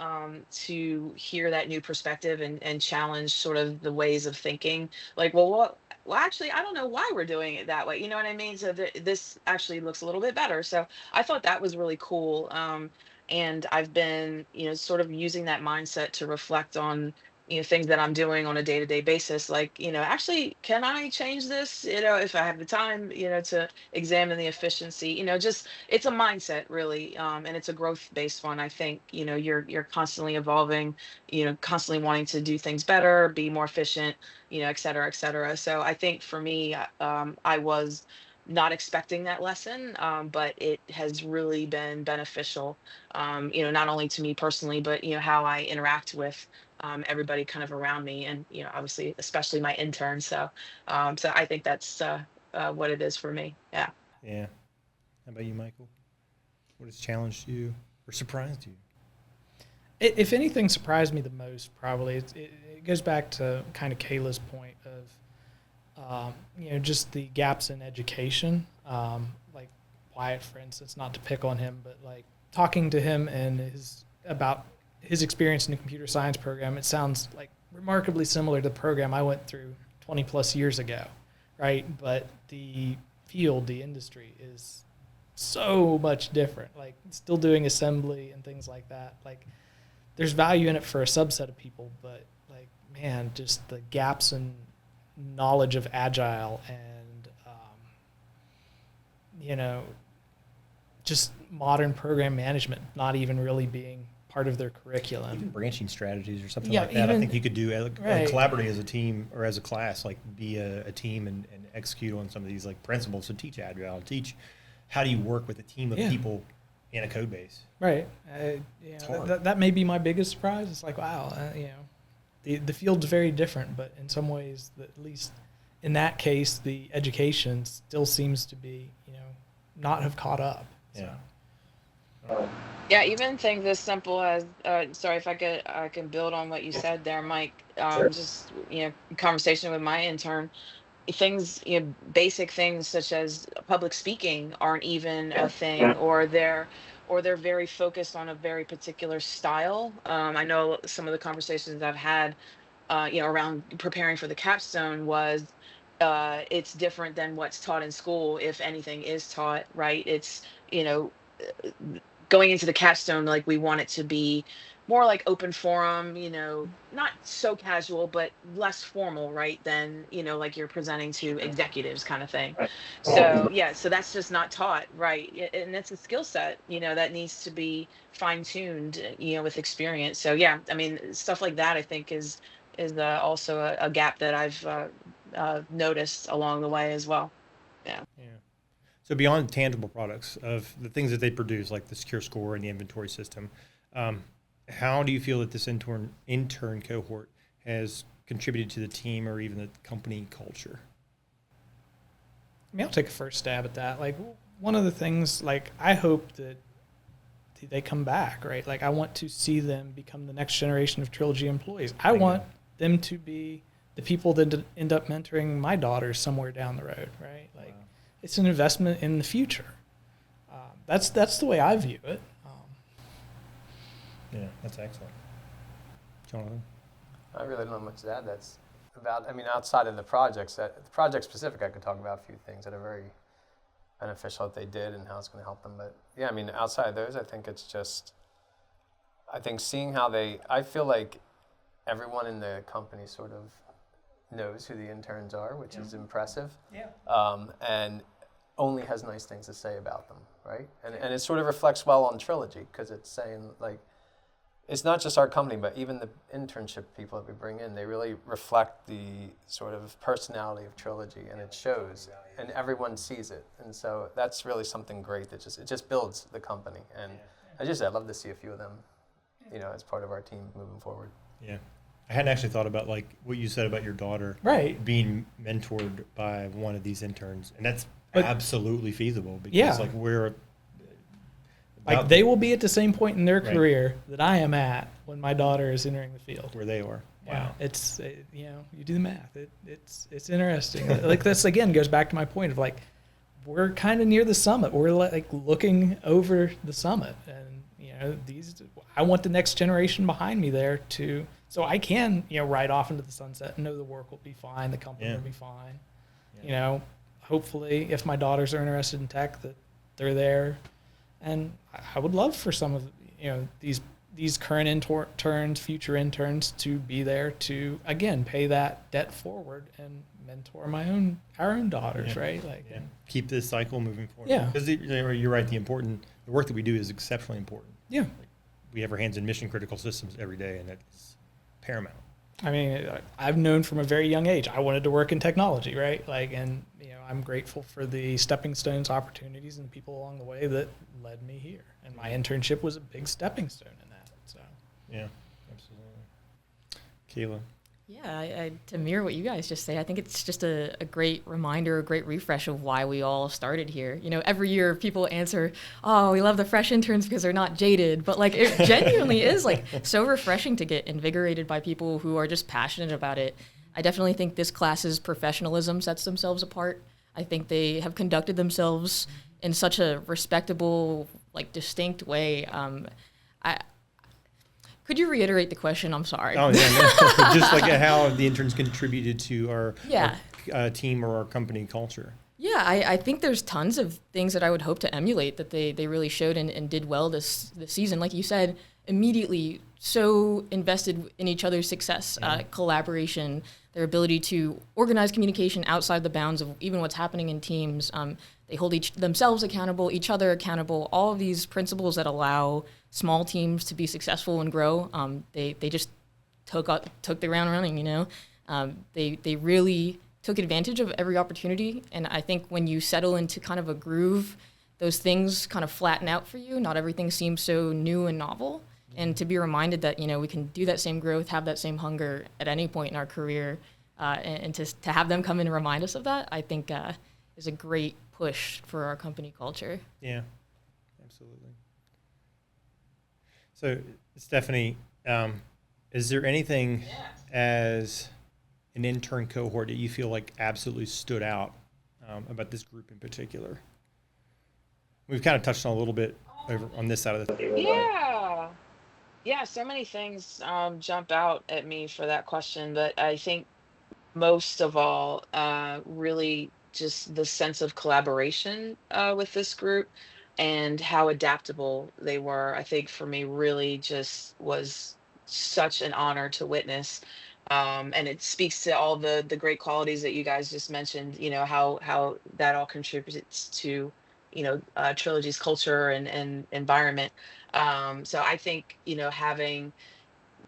to hear that new perspective and challenge sort of the ways of thinking. Like, well, actually, I don't know why we're doing it that way. You know what I mean? So this actually looks a little bit better. So I thought that was really cool. And I've been, sort of using that mindset to reflect on things that I'm doing on a day-to-day basis, like, actually, can I change this, if I have the time, to examine the efficiency, just, it's a mindset really, and it's a growth-based one. I think, you're constantly evolving, constantly wanting to do things better, be more efficient, et cetera, et cetera. So I think for me, I was not expecting that lesson, but it has really been beneficial, not only to me personally, but how I interact with everybody kind of around me, and obviously especially my interns. So I think that's what it is for me. Yeah. How about you, Michael? What has challenged you or surprised you? If anything surprised me the most, probably it goes back to kind of Kayla's point of just the gaps in education. Like Wyatt, for instance, not to pick on him, but like talking to him and about his experience in the computer science program, it sounds like remarkably similar to the program I went through 20 plus years ago, right? But the field, the industry is so much different. Like still doing assembly and things like that. Like there's value in it for a subset of people, but like, man, just the gaps in knowledge of Agile and, just modern program management not even really being part of their curriculum. Even branching strategies or something Yeah, like that. I even- think you could do Right. collaborate as a team or as a class, like be a team and execute on some of these like principles to teach Agile, teach how do you work with a team of Yeah. people in a code base. Right. hard. That may be my biggest surprise. It's like, wow, the field's very different, but in some ways, at least in that case, the education still seems to be, not have caught up. So. Yeah. Yeah, even things as simple as sorry if I can build on what you said there, Mike. Sure. Just conversation with my intern. Things, basic things such as public speaking aren't even a thing, or they're very focused on a very particular style. I know some of the conversations I've had, around preparing for the capstone was it's different than what's taught in school, if anything is taught, right? It's, going into the capstone, like we want it to be more like open forum, not so casual, but less formal, right? Than, like you're presenting to executives kind of thing. So yeah, so that's just not taught, right? And it's a skill set, that needs to be fine tuned, with experience. So yeah, I mean, stuff like that, I think is also a gap that I've noticed along the way as well. Yeah. Yeah. So beyond tangible products of the things that they produce, like the secure score and the inventory system, how do you feel that this intern cohort has contributed to the team or even the company culture? I mean, I'll take a first stab at that. Like one of the things, like I hope that they come back, right? Like I want to see them become the next generation of Trilogy employees. I want them to be the people that end up mentoring my daughters somewhere down the road, right? Like Wow. It's an investment in the future. That's the way I view it. Yeah, that's excellent. Jonathan? I really don't know much to add. That's about, outside of the projects, the project specific, I could talk about a few things that are very beneficial that they did and how it's going to help them. But yeah, outside of those, I think it's just, seeing how I feel like everyone in the company sort of knows who the interns are, which is impressive. Yeah. And only has nice things to say about them, right? And it sort of reflects well on Trilogy because it's saying like, it's not just our company, but even the internship people that we bring in, they really reflect the sort of personality of Trilogy, and it shows, and everyone sees it. And so that's really something great that it just builds the company. And I'd love to see a few of them, as part of our team moving forward. Yeah. I hadn't actually thought about like what you said about your daughter Right. being mentored by one of these interns. And that's But- absolutely feasible because Yeah. like we're Like they will be at the same point in their Right. career that I am at when my daughter is entering the field. where they are. Yeah, it's you do the math. It's interesting. Like this again goes back to my point of like we're kind of near the summit. We're like looking over the summit, and I want the next generation behind me there so I can ride off into the sunset and know the work will be fine, the company Yeah. will be fine. Yeah. Hopefully, if my daughters are interested in tech, that they're there, and I would love for some of these current interns, future interns to be there to again pay that debt forward and mentor our own daughters, Yeah. right? Like, Yeah. Keep this cycle moving forward. Yeah. Because you're right, the work that we do is exceptionally important. yeah. We have our hands in mission critical systems every day, and it's paramount. I mean, I've known from a very young age I wanted to work in technology, right? Like, and I'm grateful for the stepping stones, opportunities, and people along the way that led me here. And my internship was a big stepping stone in that. So, Yeah, absolutely. Kayla? Yeah, to mirror what you guys just say, I think it's just a great reminder, a great refresh of why we all started here. Every year people answer, oh, we love the fresh interns because they're not jaded. But like it genuinely is like so refreshing to get invigorated by people who are just passionate about it. I definitely think this class's professionalism sets themselves apart. I think they have conducted themselves in such a respectable, like distinct way. Could you reiterate the question? I'm sorry. Oh, yeah, no. Just like how the interns contributed to our team or our company culture. Yeah, I think there's tons of things that I would hope to emulate that they really showed and did well this season. Like you said, immediately so invested in each other's success, collaboration, their ability to organize communication outside the bounds of even what's happening in teams. They hold themselves accountable, each other accountable, all of these principles that allow small teams to be successful and grow. They just took the ground running, you know. They really took advantage of every opportunity. And I think when you settle into kind of a groove, those things kind of flatten out for you. Not everything seems so new and novel. And to be reminded that, you know, we can do that same growth, have that same hunger at any point in our career, and to have them come in and remind us of that, I think is a great push for our company culture. Yeah, absolutely. So, Stephanie, is there anything as an intern cohort that you feel like absolutely stood out about this group in particular? We've kind of touched on a little bit over on this side of the table. Yeah, so many things jump out at me for that question, but I think most of all, really just the sense of collaboration with this group and how adaptable they were. I think for me, really just was such an honor to witness. And it speaks to all the great qualities that you guys just mentioned, you know, how that all contributes to, you know, Trilogy's culture and environment. So I think, you know, having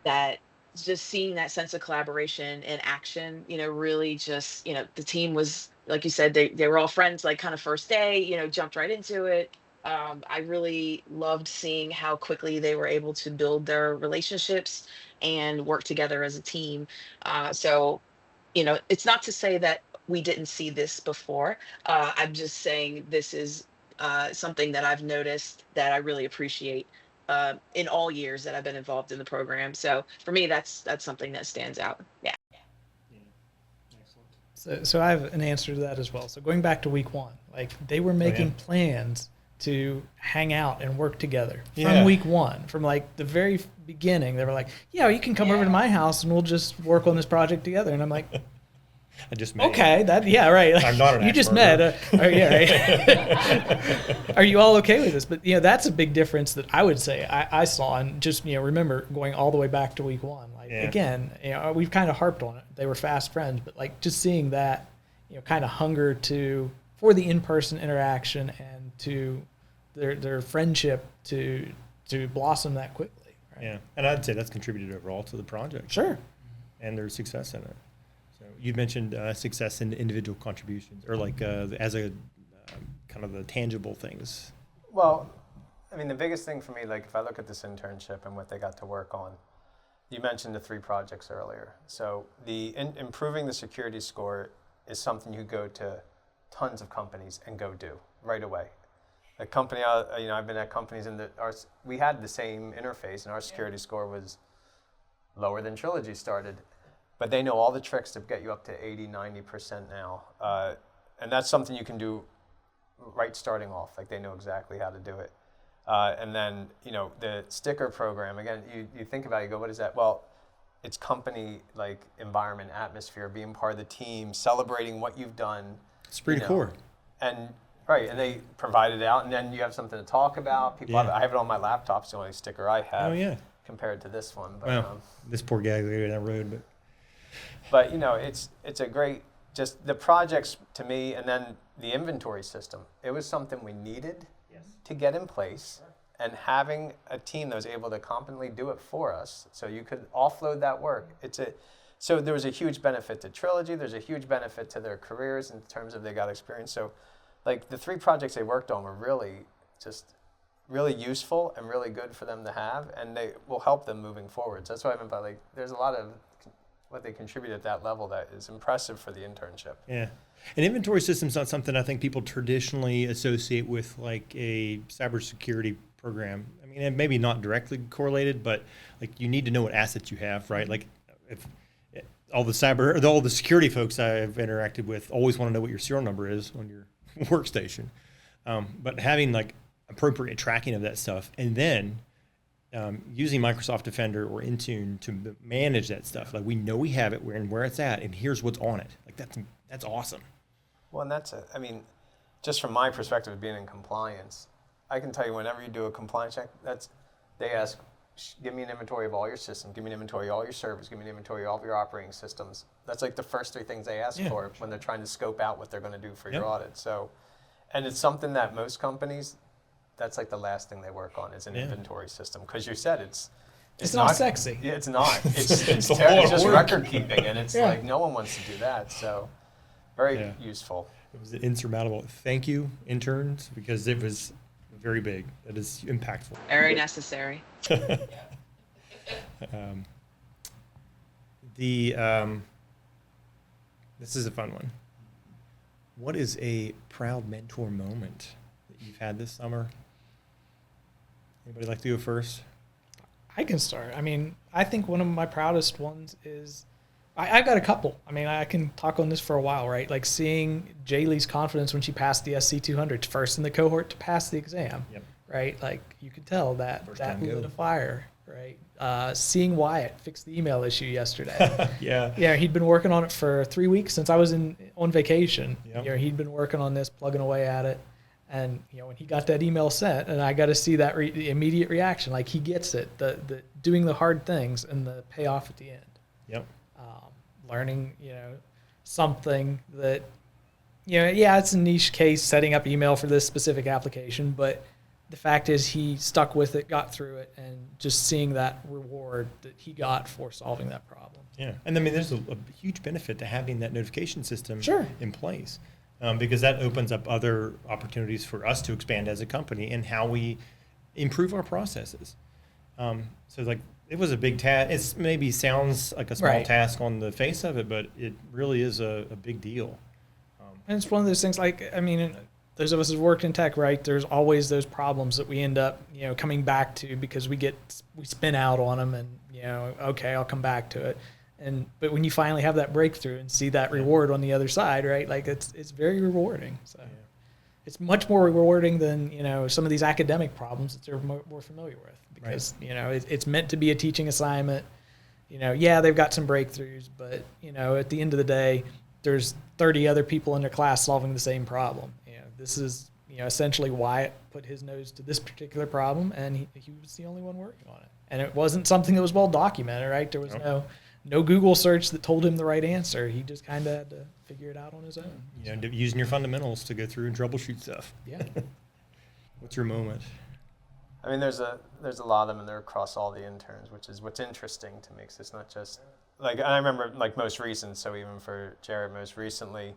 that, just seeing that sense of collaboration in action, you know, really just, you know, the team was, like you said, they were all friends, like kind of first day, you know, jumped right into it. I really loved seeing how quickly they were able to build their relationships and work together as a team. So, you know, it's not to say that we didn't see this before. I'm just saying this is something that I've noticed that I really appreciate in all years that I've been involved in the program. So for me, that's something that stands out. Yeah. So I have an answer to that as well. So going back to week one, like they were making plans to hang out and work together from week one. From like the very beginning, they were like, yeah, you can come over to my house and we'll just work on this project together. And I'm like, I just met okay, that right. Like, I'm not an you just met. Are you all okay with this? But you know, that's a big difference that I would say I saw, and just, you know, remember going all the way back to week one. Like again, you know, we've kind of harped on it. They were fast friends, but like just seeing that, you know, kind of hunger for the in-person interaction and to their friendship to blossom that quickly. Right? Yeah, and I'd say that's contributed overall to the project. Sure. And their success in it. You mentioned success in individual contributions, or like as a kind of the tangible things. Well, I mean, the biggest thing for me, like if I look at this internship and what they got to work on, you mentioned the 3 projects earlier. So improving the security score is something you go to tons of companies and go do right away. The company, you know, I've been at companies and we had the same interface and our security score was lower than Trilogy started. But they know all the tricks to get you up to 80, 90% now. And that's something you can do right starting off. Like they know exactly how to do it. And then, you know, the sticker program, again, you think about it, you go, what is that? Well, it's company like environment, atmosphere, being part of the team, celebrating what you've done. It's pretty core. And right, and they provide it out, and then you have something to talk about. People, I have it on my laptop, it's the only sticker I have. Oh, yeah. Compared to this one. But, well, this poor guy later down the road, But you know, it's a great, just the projects to me, and then the inventory system. It was something we needed to get in place, and having a team that was able to competently do it for us, so you could offload that work. So there was a huge benefit to Trilogy. There's a huge benefit to their careers in terms of they got experience. So, like the 3 projects they worked on were really useful and really good for them to have, and they will help them moving forward. So that's what I meant by like, there's a lot of what they contribute at that level that is impressive for the internship. Yeah. An inventory system is not something I think people traditionally associate with like a cybersecurity program. I mean, and maybe not directly correlated, but like you need to know what assets you have, right? Like if all the security folks I've interacted with always want to know what your serial number is on your workstation. But having like appropriate tracking of that stuff, and then using Microsoft Defender or Intune to manage that stuff. Like we know we have it, where it's at, and here's what's on it. Like that's awesome. Well, and that's it. I mean, just from my perspective of being in compliance, I can tell you whenever you do a compliance check, they ask, give me an inventory of all your systems, give me an inventory of all your servers, give me an inventory of all of your operating systems. That's like the first 3 things they ask for when they're trying to scope out what they're going to do for your audit. So, and it's something that most companies, that's like the last thing they work on is an inventory system. Because you said it's not sexy. Yeah, it's not. It's just record keeping, and it's like no one wants to do that. So, very useful. It was insurmountable. Thank you, interns, because it was very big. It is impactful. Very necessary. This is a fun one. What is a proud mentor moment that you've had this summer? Anybody like to go first? I can start. I mean, I think one of my proudest ones is, I've got a couple. I mean, I can talk on this for a while, right? Like seeing Jaylee's confidence when she passed the SC200, first in the cohort to pass the exam, right? Like you could tell that lit a fire, right? Seeing Wyatt fix the email issue yesterday. He'd been working on it for 3 weeks since I was on vacation. He'd been working on this, plugging away at it. And when he got that email sent, and I got to see that the immediate reaction, like he gets it, the doing the hard things and the payoff at the end. Learning, something that, it's a niche case, setting up email for this specific application, but the fact is he stuck with it, got through it, and just seeing that reward that he got for solving that problem. Yeah, and I mean, there's a huge benefit to having that notification system in place. Because that opens up other opportunities for us to expand as a company and how we improve our processes. So like it was a big task. It maybe sounds like a small task on the face of it, but it really is a big deal. And it's one of those things like, I mean, those of us who've worked in tech, right, there's always those problems that we end up, coming back to because we spin out on them and, okay, I'll come back to it. But when you finally have that breakthrough and see that reward on the other side, right? Like it's very rewarding. So it's much more rewarding than some of these academic problems that they're more familiar with because it's meant to be a teaching assignment. They've got some breakthroughs, but at the end of the day, there's 30 other people in their class solving the same problem. This is essentially Wyatt put his nose to this particular problem, and he was the only one working on it. And it wasn't something that was well documented, right? There was no Google search that told him the right answer. He just kind of had to figure it out on his own. Using your fundamentals to go through and troubleshoot stuff. Yeah. What's your moment? I mean, there's a lot of them, and they're across all the interns, which is what's interesting to me. Cause it's not just like I remember like most recent. So even for Jared, most recently,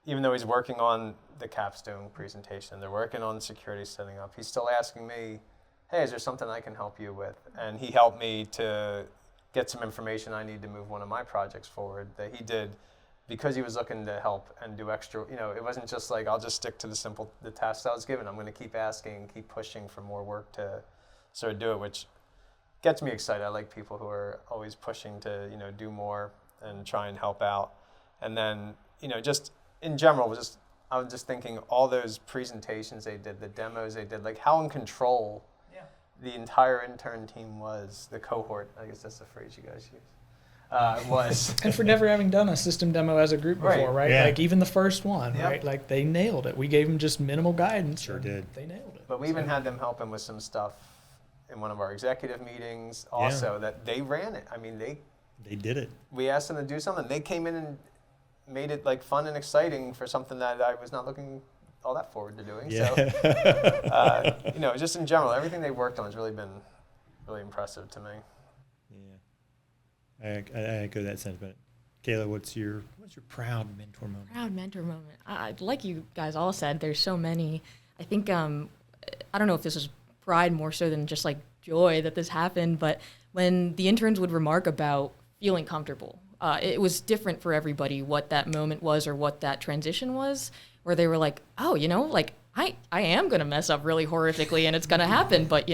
even though he's working on the capstone presentation, they're working on security setting up. He's still asking me, "Hey, is there something I can help you with?" And he helped me to get some information I need to move one of my projects forward that he did because he was looking to help and do extra. It wasn't just like, I'll just stick to the tasks I was given. I'm going to keep asking and keep pushing for more work to sort of do it, which gets me excited. I like people who are always pushing to, do more and try and help out. And then, just in general, I was just thinking all those presentations they did, the demos they did, like how in control the entire intern team was, the cohort, I guess that's the phrase you guys use, was. And for never having done a system demo as a group before, right? Yeah. Like even the first one, right? Like they nailed it. We gave them just minimal guidance. Sure did. They nailed it. But we even had them helping with some stuff in one of our executive meetings also that they ran it. I mean, they did it. We asked them to do something. They came in and made it like fun and exciting for something that I was not looking all that forward to doing. So, just in general, everything they worked on has really been really impressive to me. Yeah, I echo that sentiment. Kayla, what's your proud mentor moment? Proud mentor moment. Like you guys all said, there's so many. I think I don't know if this is pride more so than just like joy that this happened, but when the interns would remark about feeling comfortable, it was different for everybody what that moment was or what that transition was, where they were like, oh, like I am going to mess up really horrifically and it's going to happen, but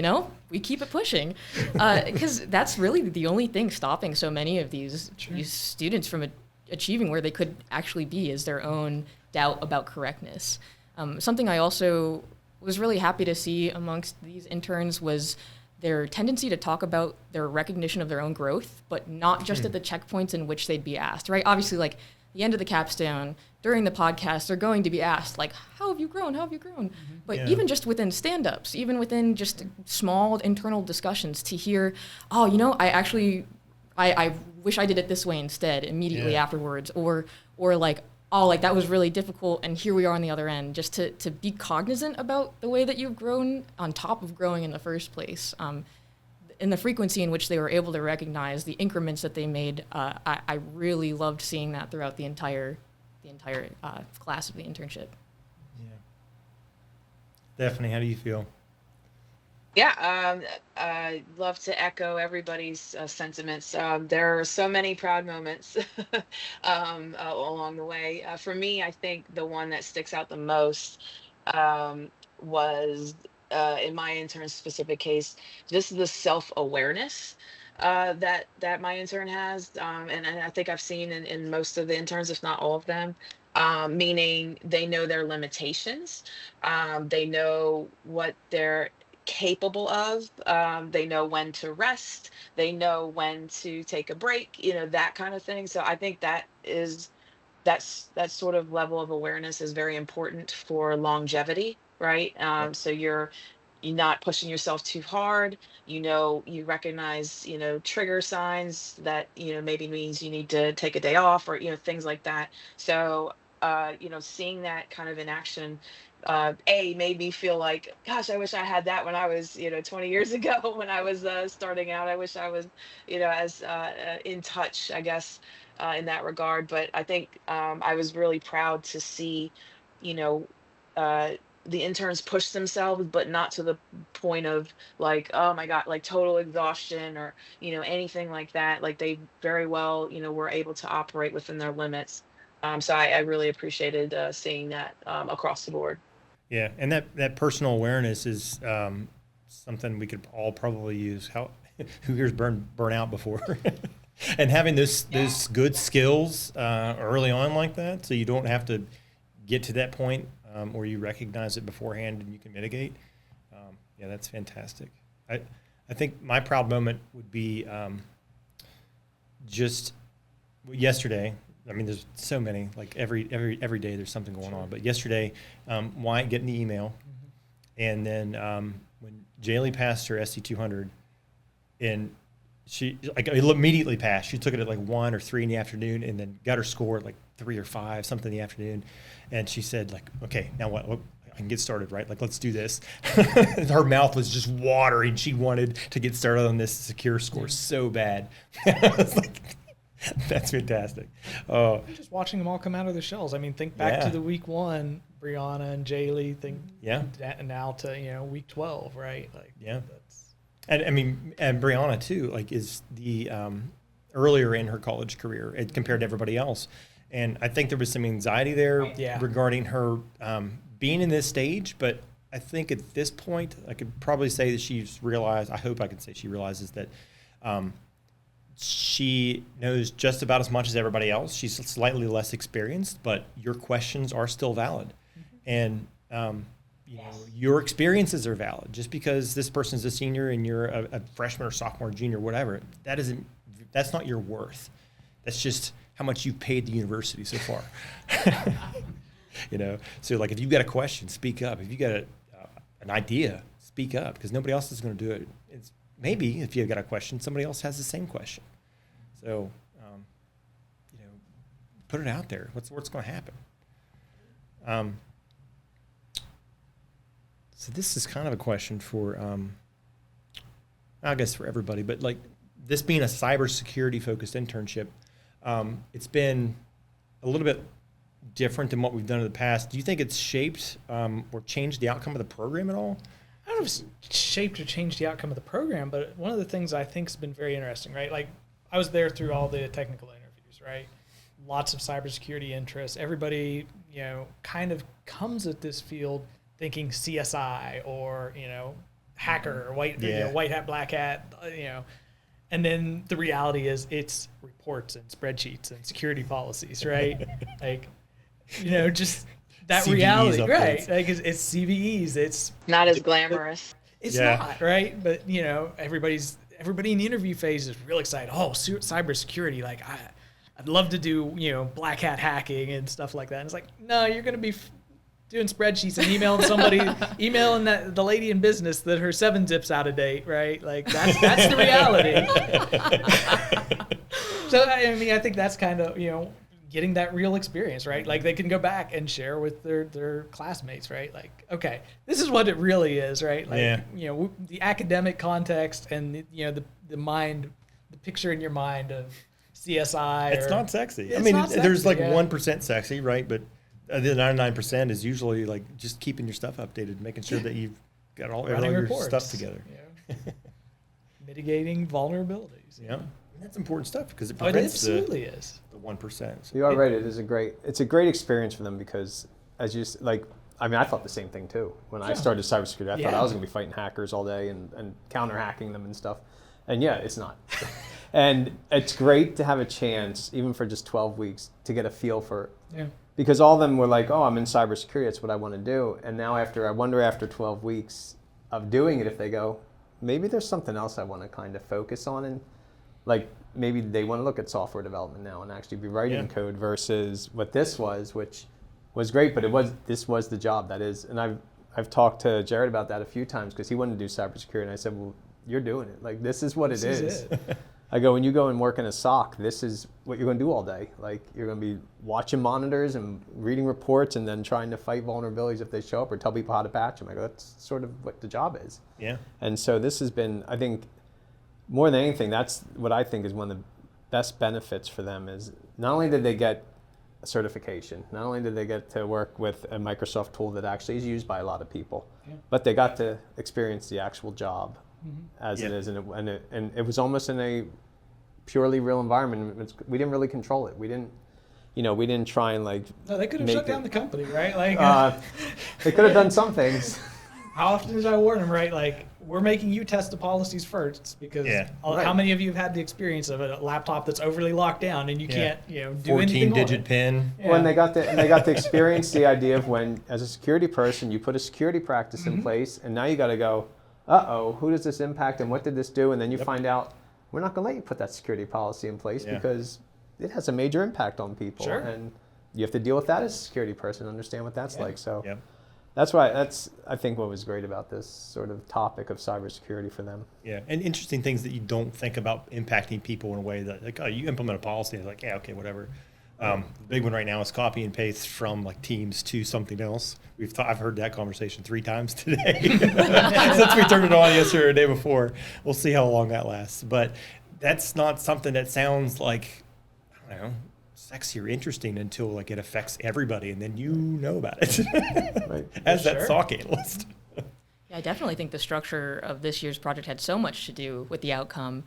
we keep it pushing. Because that's really the only thing stopping so many of these students from achieving where they could actually be is their own doubt about correctness. Something I also was really happy to see amongst these interns was their tendency to talk about their recognition of their own growth, but not just at the checkpoints in which they'd be asked, right? Obviously, like the end of the capstone, during the podcast, they're going to be asked, like, how have you grown? How have you grown? But even just within stand-ups, even within just small internal discussions to hear, oh, you know, I wish I did it this way instead immediately afterwards, or like, oh, like that was really difficult and here we are on the other end, just to be cognizant about the way that you've grown on top of growing in the first place. And the frequency in which they were able to recognize the increments that they made, I really loved seeing that throughout the entire class of the internship. Yeah. Stephanie, how do you feel? Yeah, I love to echo everybody's sentiments. There are so many proud moments along the way. For me, I think the one that sticks out the most was, in my intern specific case, just the self-awareness that my intern has, and I think I've seen in most of the interns, if not all of them. Meaning they know their limitations, they know what they're capable of, they know when to rest, they know when to take a break, you know, that kind of thing. So I think that sort of level of awareness is very important for longevity, right? So you're not pushing yourself too hard. You know, you recognize, you know, trigger signs that, you know, maybe means you need to take a day off, or, you know, things like that. So you know, seeing that kind of in action, made me feel like, gosh, I wish I had that when I was, you know, 20 years ago when I was starting out. I wish I was, you know, as in touch, I guess, in that regard. But I think I was really proud to see, you know, the interns push themselves, but not to the point of like, oh my God, like total exhaustion or, you know, anything like that. Like they very well, you know, were able to operate within their limits. So I really appreciated seeing that across the board. Yeah, and that personal awareness is something we could all probably use. Who here's burnout before? And having those good skills early on like that, so you don't have to get to that point, or you recognize it beforehand and you can mitigate. Yeah, that's fantastic. I think my proud moment would be just yesterday. I mean, there's so many, like every day there's something going on. But yesterday, Wyatt getting the email, and then when Jaylee passed her SC 200, and she like immediately passed. She took it at like 1 or 3 in the afternoon, and then got her score at like 3 or 5 something in the afternoon, and she said like, okay, now what? I can get started, right? Like, let's do this. Her mouth was just watering. She wanted to get started on this secure score so bad. I was like, that's fantastic. Just watching them all come out of their shells. I mean, think back to the week 1, Brianna and Jaylee. Think now to, you know, week 12, right? Like that's. And I mean, and Brianna too, like is the earlier in her college career compared to everybody else, and I think there was some anxiety there regarding her being in this stage. But I think at this point, I could probably say that she's realized. I hope I can say she realizes that. She knows just about as much as everybody else. She's slightly less experienced, but your questions are still valid. And you know, your experiences are valid. Just because this person's a senior and you're a freshman or sophomore, junior, whatever, that's not your worth. That's just how much you've paid the university so far. You know, so like if you've got a question, speak up. If you got an idea, speak up, because nobody else is going to do it. Maybe if you've got a question, somebody else has the same question. So, you know, put it out there. What's going to happen? So this is kind of a question for, I guess for everybody, but like this being a cybersecurity focused internship, it's been a little bit different than what we've done in the past. Do you think it's shaped or changed the outcome of the program at all? I don't know if it's shaped or changed the outcome of the program, but one of the things I think has been very interesting, right? Like I was there through all the technical interviews, right? Lots of cybersecurity interests. Everybody, you know, kind of comes at this field thinking CSI or, you know, hacker or white hat, black hat, you know. And then the reality is it's reports and spreadsheets and security policies, right? Like, you know, just that CVEs reality, updates. right? Like it's CVEs. It's not as glamorous. It's not, right? But everybody in the interview phase is real excited. Oh, cybersecurity! Like I'd love to do black hat hacking and stuff like that. And it's like, no, you're going to be doing spreadsheets and emailing the lady in business that her 7-zip's out of date, right? Like that's the reality. So I think that's kind of getting that real experience, right? Like they can go back and share with their classmates, right? Like, okay, this is what it really is, right? Like, the academic context and the picture in your mind of CSI. It's not sexy. It's not sexy, there's like 1% sexy, right? But the 99% is usually like just keeping your stuff updated, making sure that you've got all your stuff together. Mitigating vulnerabilities. Yeah. That's important stuff because it prevents the 1%. So you are right. It's a great experience for them because I thought the same thing too. When I started cybersecurity, I thought I was going to be fighting hackers all day and counter hacking them and stuff. And it's not. And it's great to have a chance, even for just 12 weeks, to get a feel for because all of them were like, oh, I'm in cybersecurity, that's what I want to do. And now I wonder after 12 weeks of doing it, if they go, maybe there's something else I want to kind of focus on. And like maybe they want to look at software development now and actually be writing code versus what this was, which was great, but this was the job that is. And I've talked to Jared about that a few times because he wanted to do cybersecurity, and I said, well, you're doing it. Like this is what it is. I go, when you go and work in a SOC, this is what you're going to do all day. Like you're going to be watching monitors and reading reports and then trying to fight vulnerabilities if they show up or tell people how to patch them. I go, that's sort of what the job is. Yeah. And so this has been, I think, more than anything, that's what I think is one of the best benefits for them is not only did they get a certification, not only did they get to work with a Microsoft tool that actually is used by a lot of people, but they got to experience the actual job as it is. And it was almost in a purely real environment. We didn't really control it. We didn't try and like. No, they could have shut down the company, right? Like they could have done some things. How often did I warn them, right? Like, we're making you test the policies first because how many of you have had the experience of a laptop that's overly locked down and you can't, do anything 14-digit PIN. Yeah. When they got to experience the idea of when, as a security person, you put a security practice in place, and now you got to go, who does this impact and what did this do? And then you find out we're not going to let you put that security policy in place because it has a major impact on people, and you have to deal with that as a security person, understand what that's like. So. That's I think what was great about this sort of topic of cybersecurity for them. Yeah, and interesting things that you don't think about impacting people in a way that, like, you implement a policy, it's like, okay, whatever. The big one right now is copy and paste from like Teams to something else. I've heard that conversation 3 times today since we turned it on yesterday or the day before. We'll see how long that lasts. But that's not something that sounds like, I don't know, sexy or interesting until like it affects everybody, and then you know about it as that SOC analyst. Yeah, I definitely think the structure of this year's project had so much to do with the outcome,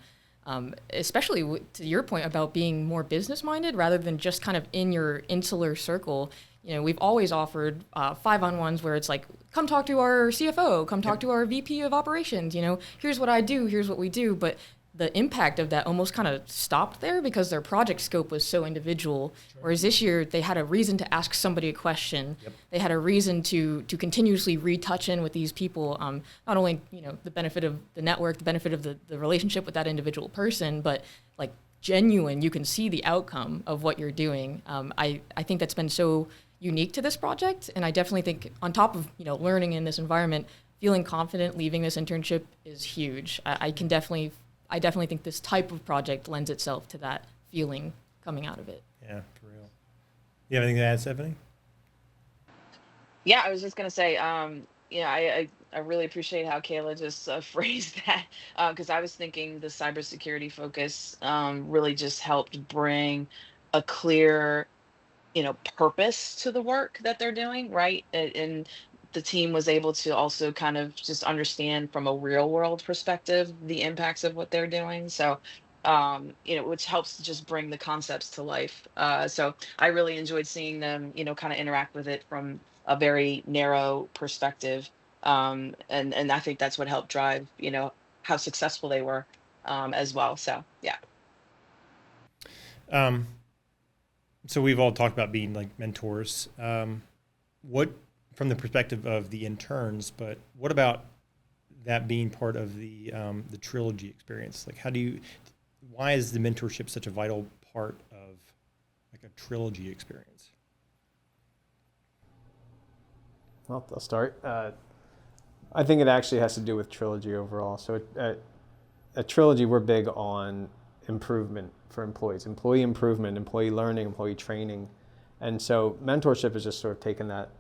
especially to your point about being more business-minded rather than just kind of in your insular circle. We've always offered 5-on-1s where it's like, come talk to our CFO, come talk to our VP of operations, here's what I do, here's what we do, but the impact of that almost kind of stopped there because their project scope was so individual. Whereas this year, they had a reason to ask somebody a question. They had a reason to continuously retouch in with these people. Not only the benefit of the network, the benefit of the relationship with that individual person, but like genuine. You can see the outcome of what you're doing. I think that's been so unique to this project, and I definitely think on top of learning in this environment, feeling confident leaving this internship is huge. I definitely think this type of project lends itself to that feeling coming out of it. Yeah, for real. You have anything to add, Stephanie? Yeah, I was just going to say, I really appreciate how Kayla just phrased that, because I was thinking the cybersecurity focus really just helped bring a clear, purpose to the work that they're doing, right? And the team was able to also kind of just understand from a real world perspective the impacts of what they're doing. So, which helps to just bring the concepts to life. So I really enjoyed seeing them, kind of interact with it from a very narrow perspective. And I think that's what helped drive, how successful they were as well. So, yeah. So we've all talked about being like mentors. What, from the perspective of the interns, but what about that being part of the Trilogy experience? Like, why is the mentorship such a vital part of like a Trilogy experience? Well, I'll start. I think it actually has to do with Trilogy overall. So at Trilogy, we're big on improvement for employees, employee improvement, employee learning, employee training. And so mentorship is just sort of taking that,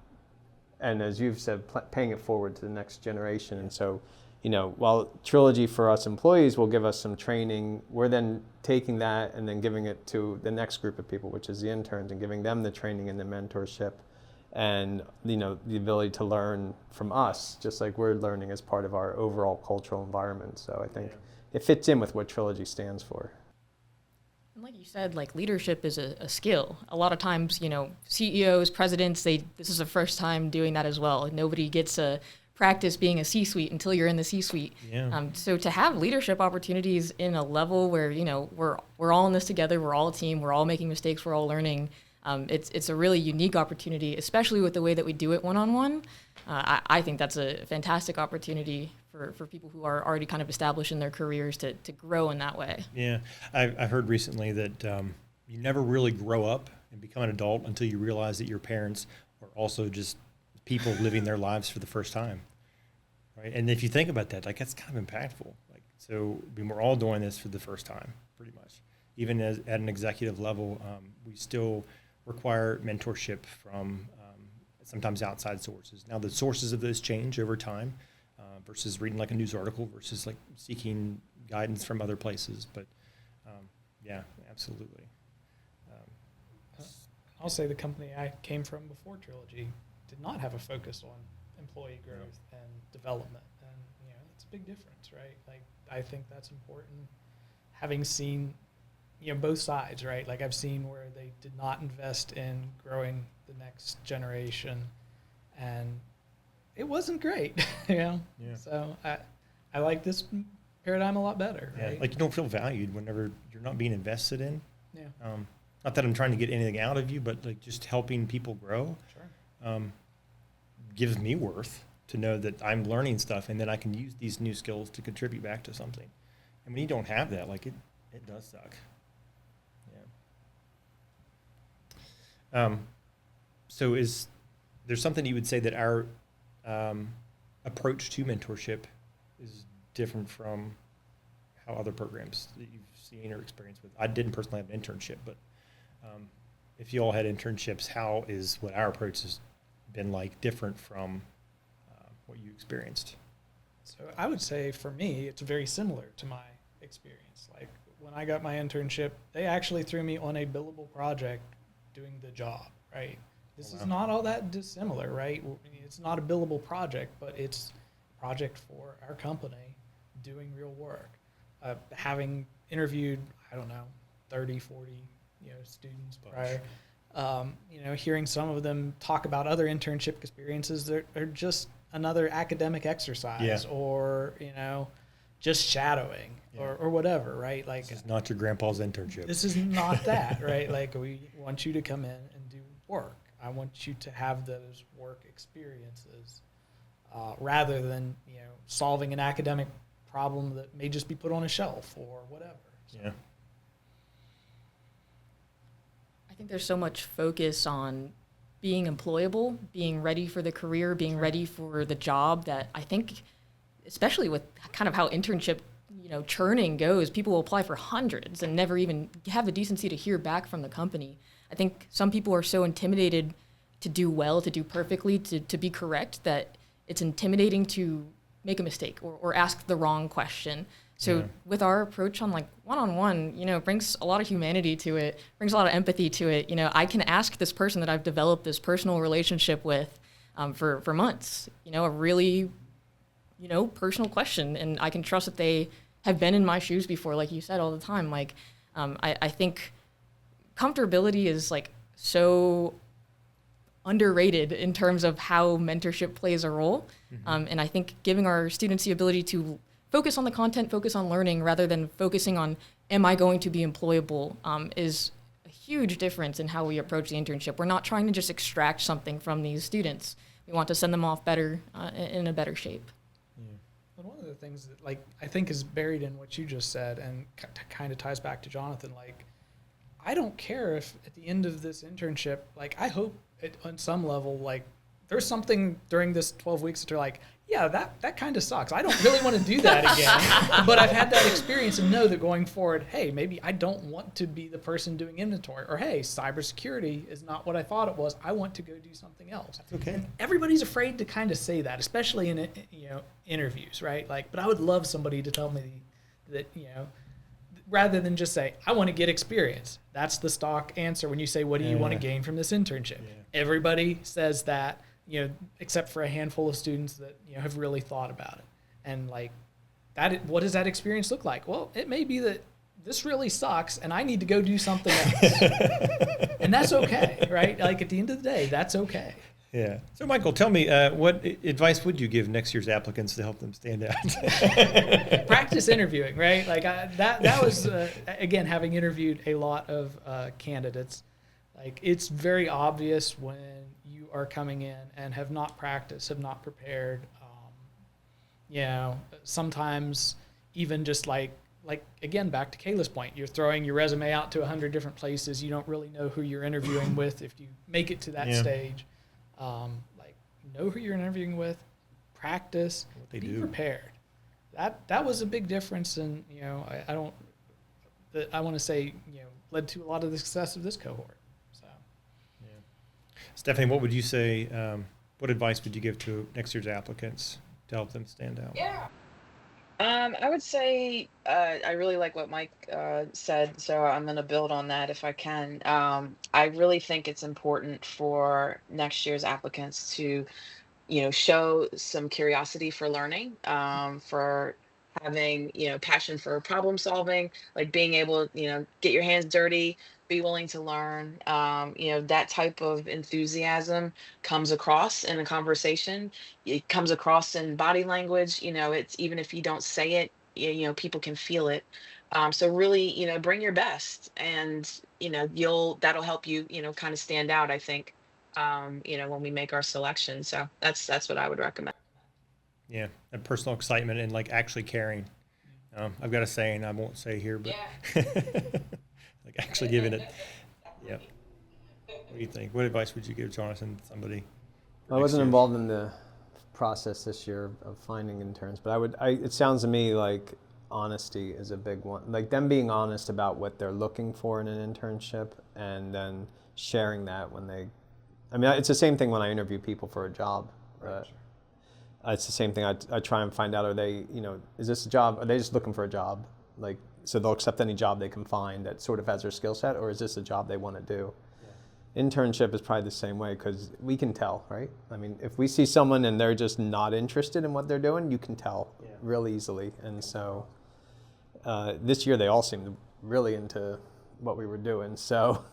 and as you've said, paying it forward to the next generation. And so, while Trilogy for us employees will give us some training, we're then taking that and then giving it to the next group of people, which is the interns, and giving them the training and the mentorship and, the ability to learn from us, just like we're learning as part of our overall cultural environment. So I think it fits in with what Trilogy stands for. And like you said, like leadership is a skill. A lot of times, CEOs, presidents, this is the first time doing that as well. Nobody gets to practice being a C-suite until you're in the C-suite. Yeah. So to have leadership opportunities in a level where, we're all in this together, we're all a team, we're all making mistakes, we're all learning. It's a really unique opportunity, especially with the way that we do it one-on-one. I think that's a fantastic opportunity for people who are already kind of established in their careers to grow in that way. Yeah, I heard recently that you never really grow up and become an adult until you realize that your parents are also just people living their lives for the first time, right? And if you think about that, like that's kind of impactful. Like, so we're all doing this for the first time, pretty much. Even at an executive level, we still require mentorship from sometimes outside sources. Now the sources of those change over time. Versus reading like a news article versus like seeking guidance from other places. But yeah, absolutely. I'll say the company I came from before Trilogy did not have a focus on employee growth and development. And, it's a big difference, right? Like, I think that's important. Having seen, both sides, right? Like I've seen where they did not invest in growing the next generation, and it wasn't great, Yeah. So I like this paradigm a lot better. Yeah, right? like you don't feel valued whenever you're not being invested in. Yeah. Not that I'm trying to get anything out of you, but like just helping people grow. Sure. Gives me worth to know that I'm learning stuff and then I can use these new skills to contribute back to something. And when you don't have that, like it does suck. Yeah. So is there something you would say that our approach to mentorship is different from how other programs that you've seen or experienced with? I didn't personally have an internship, but if you all had internships, how is what our approach has been like different from what you experienced? So I would say for me, it's very similar to my experience. Like when I got my internship, they actually threw me on a billable project doing the job, right? This is not all that dissimilar, right? It's not a billable project, but it's a project for our company doing real work. Having interviewed, 30, 40, students prior, hearing some of them talk about other internship experiences, they're just another academic exercise or, just shadowing or whatever, right? Like, this is not your grandpa's internship. This is not that, right? Like, we want you to come in and do work. I want you to have those work experiences rather than, solving an academic problem that may just be put on a shelf or whatever. So. Yeah. I think there's so much focus on being employable, being ready for the career, being ready for the job that I think, especially with kind of how internship, churning goes, people will apply for hundreds and never even have the decency to hear back from the company. I think some people are so intimidated to do well, to do perfectly, to be correct, that it's intimidating to make a mistake or ask the wrong question. So with our approach on like one-on-one, brings a lot of humanity to it, brings a lot of empathy to it. I can ask this person that I've developed this personal relationship with for months, a really, personal question. And I can trust that they have been in my shoes before, like you said all the time. Like, I think comfortability is like so underrated in terms of how mentorship plays a role. And I think giving our students the ability to focus on the content, focus on learning, rather than focusing on, am I going to be employable, is a huge difference in how we approach the internship. We're not trying to just extract something from these students. We want to send them off better, in a better shape. But one of things that, like, I think is buried in what you just said, and kind of ties back to Jonathan. Like, I don't care if at the end of this internship, like, I hope on some level, like, there's something during this 12 weeks that you're like, yeah, that kind of sucks. I don't really want to do that again. But I've had that experience and know that going forward, hey, maybe I don't want to be the person doing inventory, or hey, cybersecurity is not what I thought it was. I want to go do something else. That's okay. And everybody's afraid to kind of say that, especially in interviews, right? Like, but I would love somebody to tell me that, rather than just say, I want to get experience. That's the stock answer when you say, what do you want to gain from this internship? Yeah. Everybody says that. Except for a handful of students that have really thought about it. And like that, what does that experience look like? Well, it may be that this really sucks and I need to go do something else. And that's okay, right? Like at the end of the day, that's okay. Yeah. So Michael, tell me, what advice would you give next year's applicants to help them stand out? Practice interviewing, right? Like that was, again, having interviewed a lot of candidates, like it's very obvious when you are coming in and have not practiced, have not prepared. Sometimes even just like again, back to Kayla's point, you're throwing your resume out to 100 different places. You don't really know who you're interviewing with if you make it to that stage. Know who you're interviewing with, practice, be prepared. That was a big difference, and I want to say led to a lot of the success of this cohort. Stephanie, what would you say, what advice would you give to next year's applicants to help them stand out? Yeah. I would say I really like what Mike said, so I'm going to build on that if I can. I really think it's important for next year's applicants to, show some curiosity for learning, for having, passion for problem solving, like being able to, get your hands dirty, be willing to learn. That type of enthusiasm comes across in a conversation. It comes across in body language. It's even if you don't say it, people can feel it. So really, bring your best, and that'll help you, kind of stand out, I think, when we make our selection. So that's what I would recommend. Yeah, and personal excitement and like actually caring. I've got a saying I won't say here, but like actually giving it. Yeah. What do you think? What advice would you give Jonathan? Somebody? I wasn't involved in the process this year of finding interns, but it sounds to me like honesty is a big one. Like them being honest about what they're looking for in an internship, and then sharing that when it's the same thing when I interview people for a job. It's the same thing. I try and find out, are they, is this a job? Are they just looking for a job? Like, so they'll accept any job they can find that sort of has their skill set, or is this a job they want to do? Yeah. Internship is probably the same way, because we can tell, right? I mean, if we see someone and they're just not interested in what they're doing, you can tell real easily. And so this year they all seemed really into what we were doing. So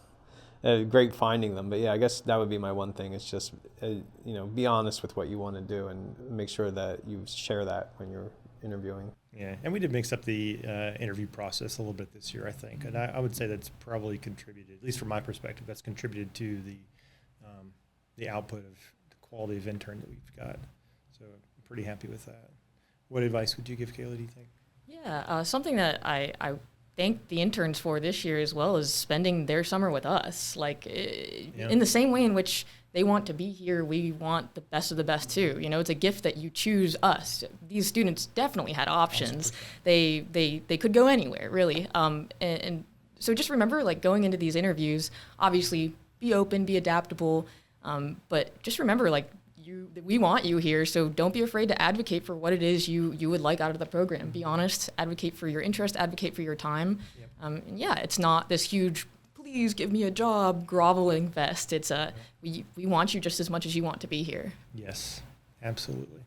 great finding them. But yeah, I guess that would be my one thing. It's just, be honest with what you want to do and make sure that you share that when you're interviewing. Yeah, and we did mix up the interview process a little bit this year, I think. And I would say that's probably contributed, at least from my perspective, that's contributed to the output of the quality of intern that we've got. So I'm pretty happy with that. What advice would you give, Kayla, do you think? Yeah, something that I thank the interns for this year as well is spending their summer with us. Like in the same way in which they want to be here, we want the best of the best too. It's a gift that you choose us. These students definitely had options. They could go anywhere, really. And so just remember, like, going into these interviews, obviously be open, be adaptable, but just remember, like, we want you here, so don't be afraid to advocate for what it is you would like out of the program. Be honest, advocate for your interest, advocate for your time. Yep. It's not this huge, please give me a job, groveling fest. It's we want you just as much as you want to be here. Yes, absolutely.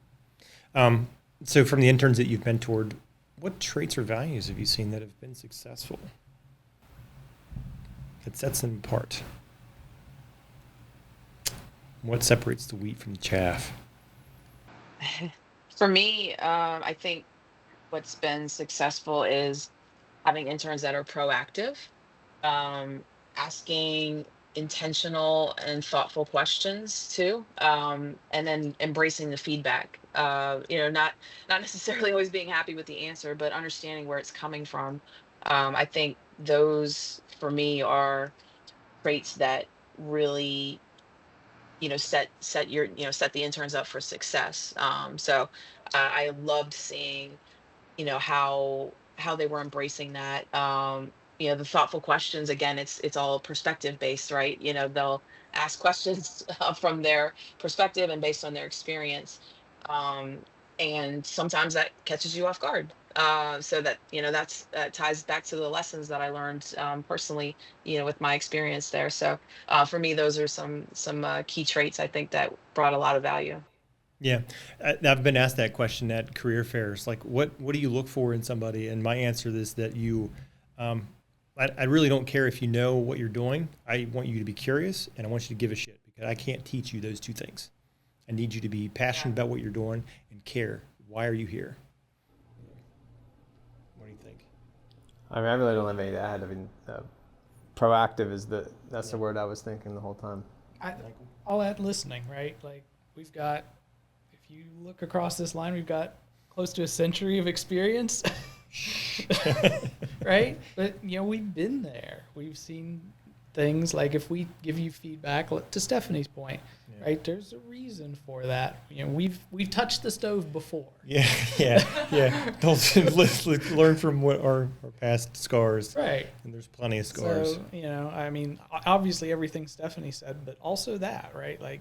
So from the interns that you've mentored, what traits or values have you seen that have been successful that sets them apart? What separates the wheat from the chaff? For me, I think what's been successful is having interns that are proactive, asking intentional and thoughtful questions too, and then embracing the feedback. Not necessarily always being happy with the answer, but understanding where it's coming from. I think those for me are traits that really set the interns up for success. So I loved seeing how they were embracing that. The thoughtful questions, again, it's all perspective based, right? They'll ask questions from their perspective and based on their experience. um, and sometimes that catches you off guard. So that ties back to the lessons that I learned personally, with my experience there. So for me, those are some key traits I think that brought a lot of value. Yeah, I've been asked that question at career fairs. Like, what do you look for in somebody? And my answer is that I really don't care if you know what you're doing. I want you to be curious, and I want you to give a shit, because I can't teach you those two things. I need you to be passionate about what you're doing and care. Why are you here? What do you think? I mean, I really don't have any to add. I mean, proactive is that's the word I was thinking the whole time. I'll add listening, right? Like we've got, if you look across this line, we've got close to a century of experience, right? But we've been there. We've seen things like, if we give you feedback, to Stephanie's point, right? There's a reason for that. We've touched the stove before. Yeah. Don't let's learn from what our past scars. Right. And there's plenty of scars. So, I mean, obviously everything Stephanie said, but also that, right? Like,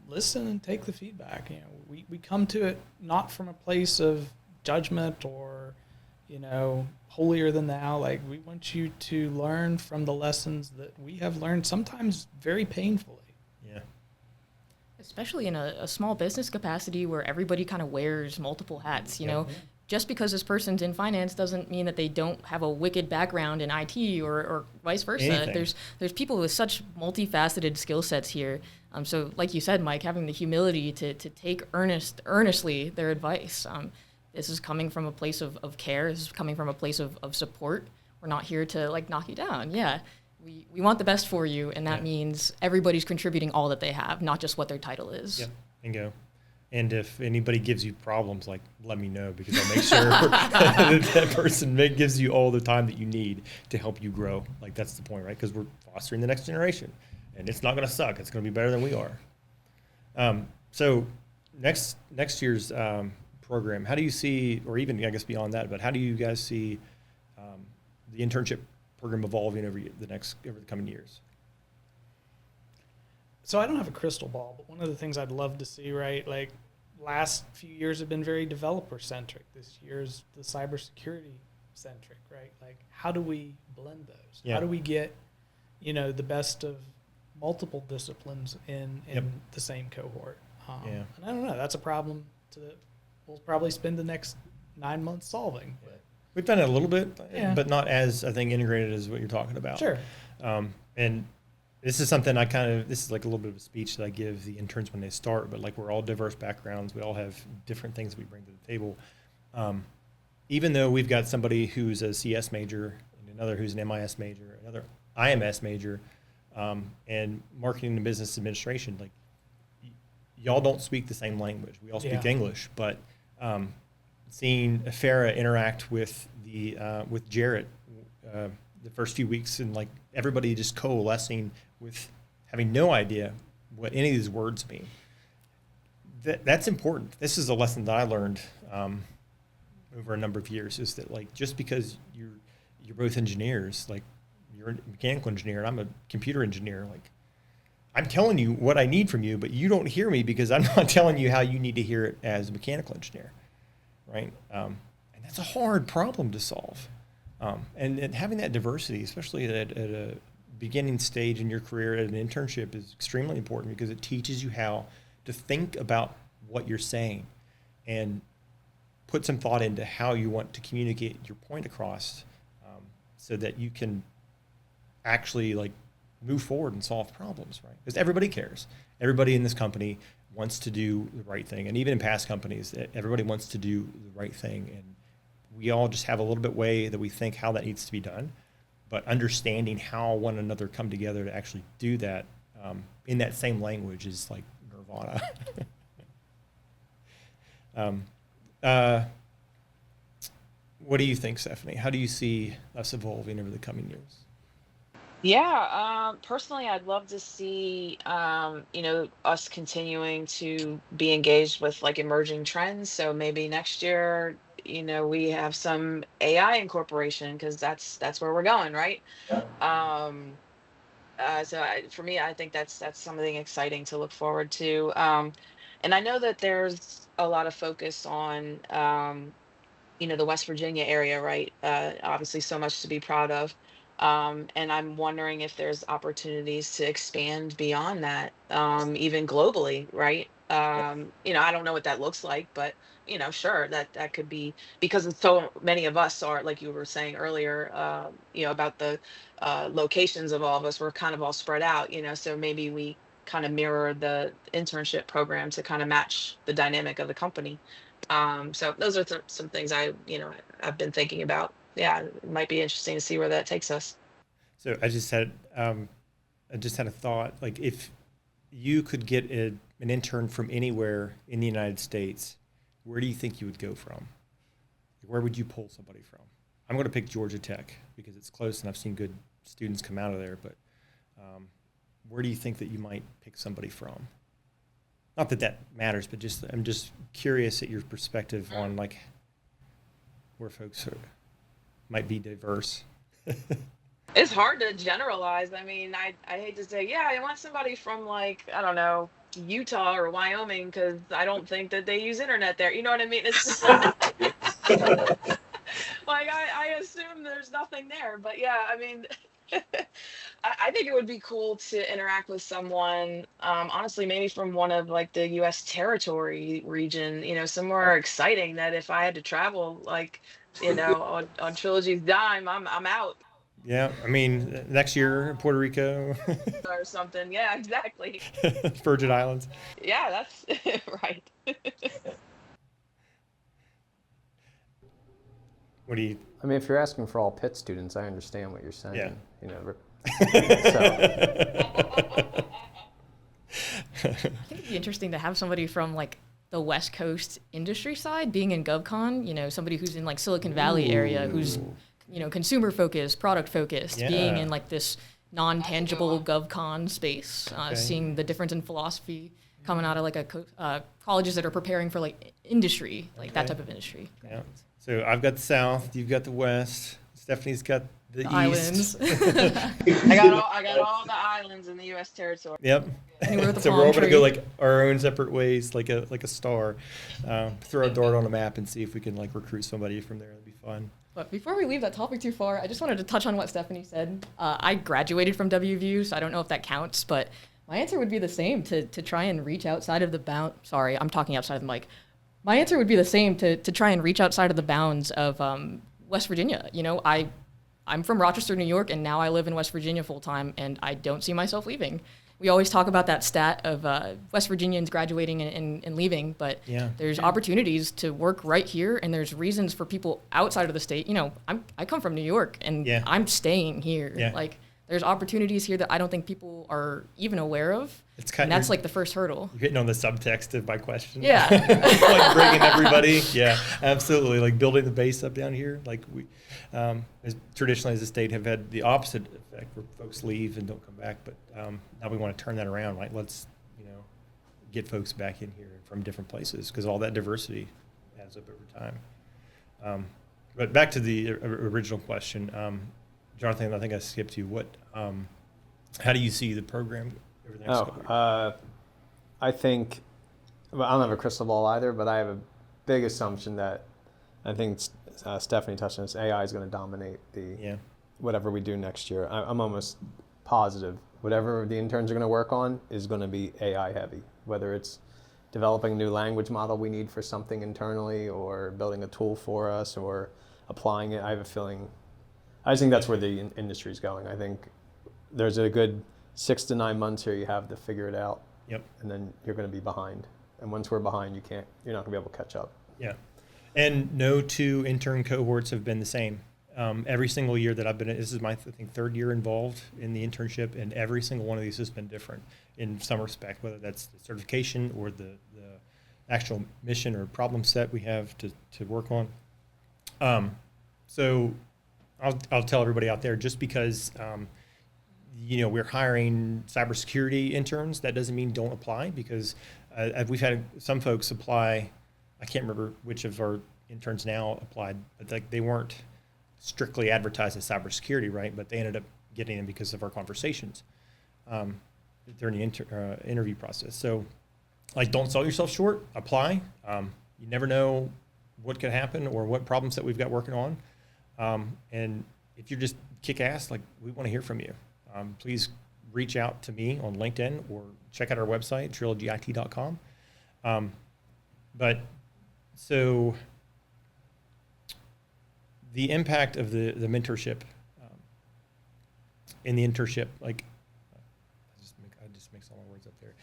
listen and take the feedback. We come to it not from a place of judgment or, holier than thou. Like, we want you to learn from the lessons that we have learned, sometimes very painfully. Yeah. Especially in a small business capacity where everybody kind of wears multiple hats, Just because this person's in finance doesn't mean that they don't have a wicked background in IT or vice versa. Anything. There's people with such multifaceted skill sets here. So like you said, Mike, having the humility to take earnestly their advice. This is coming from a place of care. This is coming from a place of support. We're not here to knock you down. Yeah. We want the best for you, and that means everybody's contributing all that they have, not just what their title is. Yep. Bingo. And if anybody gives you problems, let me know, because I'll make sure that person gives you all the time that you need to help you grow. That's the point, right? Because we're fostering the next generation, and it's not going to suck. It's going to be better than we are. So next year's program, how do you see, or even I guess beyond that, but how do you guys see the internship program evolving over the coming years? So I don't have a crystal ball, but one of the things I'd love to see, right? Like, last few years have been very developer centric. This year's the cybersecurity centric, right? Like, how do we blend those? Yeah. How do we get, the best of multiple disciplines in the same cohort? And I don't know. That's a problem we'll probably spend the next 9 months solving. But We've done it a little bit, but not as, I think, integrated as what you're talking about. Sure. And this is something this is like a little bit of a speech that I give the interns when they start, but we're all diverse backgrounds. We all have different things we bring to the table. Even though we've got somebody who's a CS major and another who's an MIS major, another IMS major, and marketing and business administration, y'all don't speak the same language. We all speak English, but seeing Farah interact with with Jarrett the first few weeks, and everybody just coalescing with having no idea what any of these words mean. That's important. This is a lesson that I learned over a number of years, is that just because you're both engineers, you're a mechanical engineer and I'm a computer engineer, I'm telling you what I need from you, but you don't hear me because I'm not telling you how you need to hear it as a mechanical engineer, right? And that's a hard problem to solve. And having that diversity, especially at a beginning stage in your career at an internship, is extremely important, because it teaches you how to think about what you're saying and put some thought into how you want to communicate your point across, so that you can actually move forward and solve problems, right? Because everybody cares. Everybody in this company wants to do the right thing. And even in past companies, everybody wants to do the right thing. And we all just have a little bit way that we think how that needs to be done. but understanding how one another come together to actually do that in that same language is like nirvana. What do you think, Stephanie? How do you see us evolving over the coming years? Yeah, personally, I'd love to see, us continuing to be engaged with like emerging trends. So maybe next year, we have some AI incorporation because that's where we're going, right? Um, for me, I think that's something exciting to look forward to. And I know that there's a lot of focus on, the West Virginia area, right? Obviously, so much to be proud of. And I'm wondering if there's opportunities to expand beyond that, even globally, right? I don't know what that looks like, but sure, that could be because so many of us are, like you were saying earlier, about the locations of all of us. We're kind of all spread out, so maybe we kind of mirror the internship program to kind of match the dynamic of the company. So those are some things I've been thinking about. Yeah, it might be interesting to see where that takes us. So I just had a thought. Like, if you could get an intern from anywhere in the United States, where do you think you would go from? Where would you pull somebody from? I'm going to pick Georgia Tech because it's close and I've seen good students come out of there. But where do you think that you might pick somebody from? Not that that matters, but I'm just curious at your perspective on like where folks might be diverse. It's hard to generalize. I mean, I hate to say, yeah, I want somebody from like, I don't know, Utah or Wyoming because I don't think that they use internet there. You know what I mean? It's just like I assume there's nothing there. But yeah, I mean, I think it would be cool to interact with someone, honestly, maybe from one of like the U.S. territory region, somewhere exciting that if I had to travel, like, on Trilogy's dime, I'm out Yeah, I mean, next year, Puerto Rico, or something. Yeah, exactly. Virgin Islands. Yeah, that's right. What do you? I mean, if you're asking for all Pitt students, I understand what you're saying. Yeah. So I think it'd be interesting to have somebody from like the West Coast industry side, being in GovCon, somebody who's in like Silicon Valley area, who's, consumer focused, product focused, being in like this non-tangible GovCon space, seeing the difference in philosophy coming out of like colleges that are preparing for like industry, like that type of industry. Yeah. So I've got the South, you've got the West, Stephanie's got the East. Islands. I got all the islands in the U.S. territory. Yep. Anywhere with a So we're palm all going to tree. go like our own separate ways, like a star. Throw a dart on a map and see if we can like recruit somebody from there. That'd be fun. But before we leave that topic too far, I just wanted to touch on what Stephanie said. I graduated from WVU, so I don't know if that counts, but my answer would be the same, to try and reach outside of the bound. Sorry, I'm talking outside of the mic. My answer would be the same, to try and reach outside of the bounds of West Virginia. I'm from Rochester, New York, and now I live in West Virginia full time, and I don't see myself leaving. We always talk about that stat of West Virginians graduating and leaving, but there's opportunities to work right here, and there's reasons for people outside of the state. I come from New York, and I'm staying here. Yeah. Like, there's opportunities here that I don't think people are even aware of. And that's like the first hurdle. You're hitting on the subtext of my question. Yeah. Like bringing everybody. Yeah, absolutely. Like building the base up down here. Like we, traditionally as a state, have had the opposite effect where folks leave and don't come back. But now we want to turn that around. Like let's, get folks back in here from different places because all that diversity adds up over time. But back to the original question, Jonathan, I think I skipped you. How do you see the program over the next couple of years? I think, I don't have a crystal ball either, but I have a big assumption that I think Stephanie touched on this. AI is going to dominate whatever we do next year. I'm almost positive whatever the interns are going to work on is going to be AI heavy, whether it's developing a new language model we need for something internally or building a tool for us or applying it. I have a feeling, I just think that's where the industry is going. I think there's a good 6 to 9 months here you have to figure it out. Yep. And then you're going to be behind. And once we're behind, you're not going to be able to catch up. Yeah. And no two intern cohorts have been the same. Every single year that I've been, this is my, I think, third year involved in the internship, and every single one of these has been different in some respect, whether that's the certification or the actual mission or problem set we have to work on. So I'll tell everybody out there, just because we're hiring cybersecurity interns, that doesn't mean don't apply, because we've had some folks apply. I can't remember which of our interns now applied, but they weren't strictly advertised as cybersecurity, right? But they ended up getting them because of our conversations during the interview process. So, don't sell yourself short. Apply. You never know what could happen or what problems that we've got working on. And if you're just kick ass, we want to hear from you. Please reach out to me on LinkedIn or check out our website, trilogyit.com. So the impact of the mentorship in the internship, I just mixed all my words up there.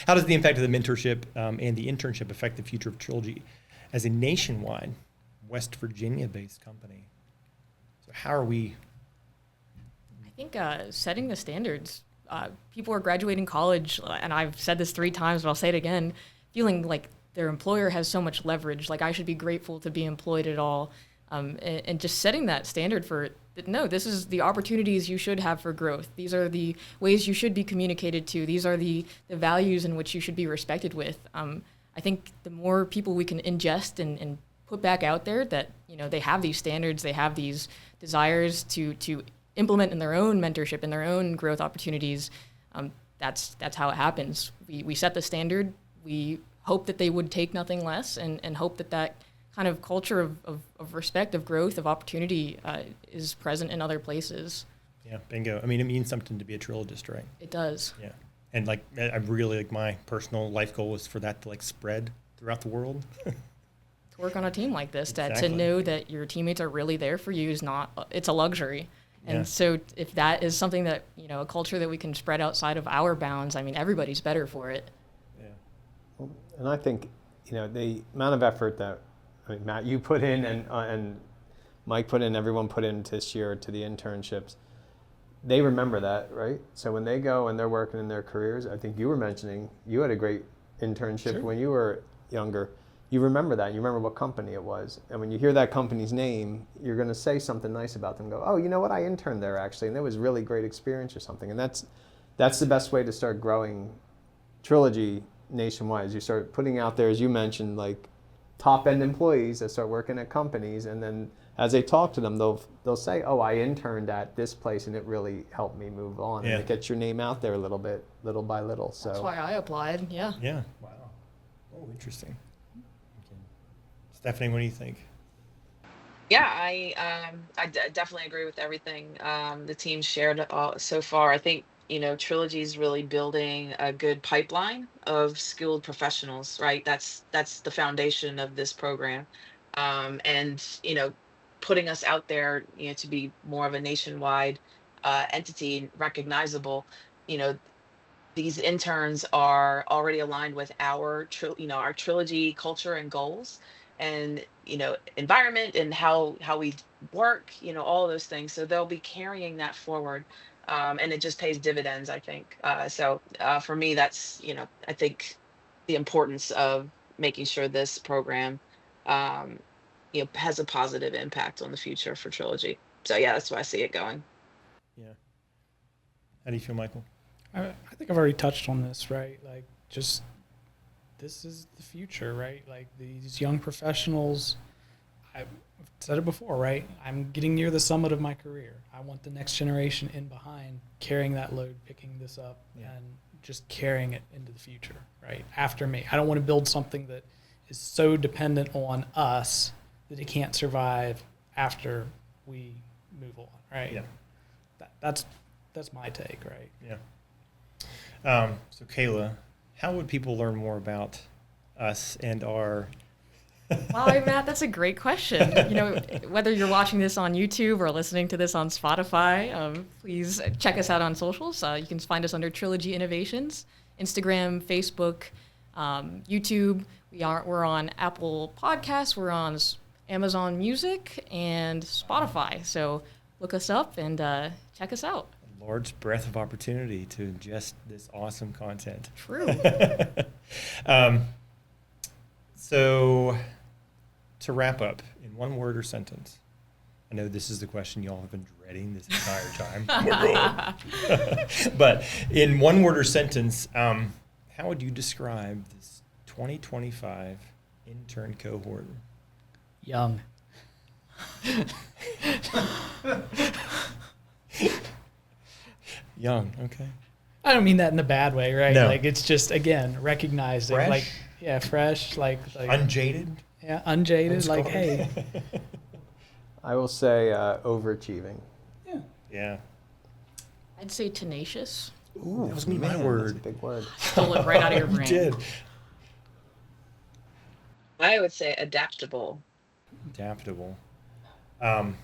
How does the impact of the mentorship and the internship affect the future of Trilogy as a nationwide West Virginia-based company? So how are we? I think setting the standards. People are graduating college, and I've said this 3 times, but I'll say it again, feeling like their employer has so much leverage, like I should be grateful to be employed at all. And just setting that standard for, no, this is the opportunities you should have for growth. These are the ways you should be communicated to. These are the values in which you should be respected with. I think the more people we can ingest and put back out there that, they have these standards, they have these desires to implement in their own mentorship, in their own growth opportunities, that's how it happens. We set the standard. We hope that they would take nothing less, and hope that kind of culture of respect, of growth, of opportunity is present in other places. Yeah, bingo. I mean, it means something to be a trilogist, right? It does. Yeah. And I really, my personal life goal is for that to spread throughout the world. To work on a team like this, Exactly. to know that your teammates are really there for you it's a luxury. And so if that is something that, a culture that we can spread outside of our bounds, everybody's better for it. Yeah. Well, and I think, the amount of effort that, Matt, you put in and Mike put in, everyone put in this year to the internships, they remember that, right? So when they go and they're working in their careers, I think you were mentioning you had a great internship Sure. when you were younger. You remember that. You remember what company it was. And when you hear that company's name, you're going to say something nice about them. Go, oh, you know what? I interned there actually, and that was really great experience or something. And that's the best way to start growing Trilogy nationwide. As you start putting out there, as you mentioned, top-end employees that start working at companies, and then as they talk to them, they'll say, oh, I interned at this place and it really helped me move on. Yeah. And it gets your name out there a little bit, little by little. So That's why I applied, yeah. Yeah. Wow. Oh, interesting. Okay. Stephanie, what do you think? Yeah, I definitely agree with everything the team shared so far. I think, Trilogy is really building a good pipeline of skilled professionals, right? That's the foundation of this program. And, putting us out there, to be more of a nationwide entity, recognizable, these interns are already aligned with our Trilogy culture and goals, and environment, and how we work, all of those things. So they'll be carrying that forward, and it just pays dividends, I think. So for me, that's I think the importance of making sure this program has a positive impact on the future for Trilogy. So yeah, that's why I see it going. Yeah. How do you feel, Michael? I think I've already touched on this, right? This is the future, right? These young professionals, I've said it before, right? I'm getting near the summit of my career. I want the next generation in behind carrying that load, picking this up, and just carrying it into the future, right? After me. I don't want to build something that is so dependent on us that it can't survive after we move on, right? Yeah. That's my take, right? Yeah. So Kayla, how would people learn more about us and our? Wow, Matt, that's a great question. Whether you're watching this on YouTube or listening to this on Spotify, please check us out on socials. You can find us under Trilogy Innovations, Instagram, Facebook, YouTube. We're on Apple Podcasts. We're on Amazon Music and Spotify. So look us up and check us out. A large breadth of opportunity to ingest this awesome content. True. So to wrap up, in one word or sentence, I know this is the question y'all have been dreading this entire time. But in one word or sentence, how would you describe this 2025 intern cohort? Young. Young, okay. I don't mean that in a bad way, right? No. Like it's just again recognizing, Fresh? like fresh, like Unjaded? yeah, unjaded. Like hey, I will say overachieving. Yeah. I'd say tenacious. Ooh, that was my That's a word. big word. Stole it right out of your You brain. did. I would say adaptable. Adaptable. I'm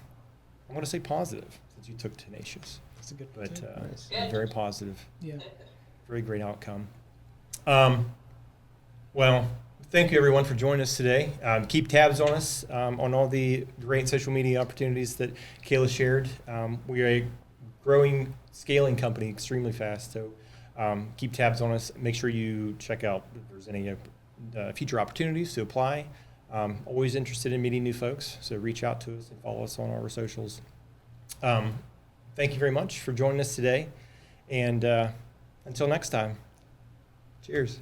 going to say positive, since you took tenacious. that's a good. But Nice. very positive. yeah. Very great outcome. Well, thank you everyone for joining us today. Keep tabs on us on all the great social media opportunities that Kayla shared. We are a growing, scaling company extremely fast, so keep tabs on us. Make sure you check out if there's any future opportunities to apply. Always interested in meeting new folks, so reach out to us and follow us on our socials. Thank you very much for joining us today, and until next time, cheers.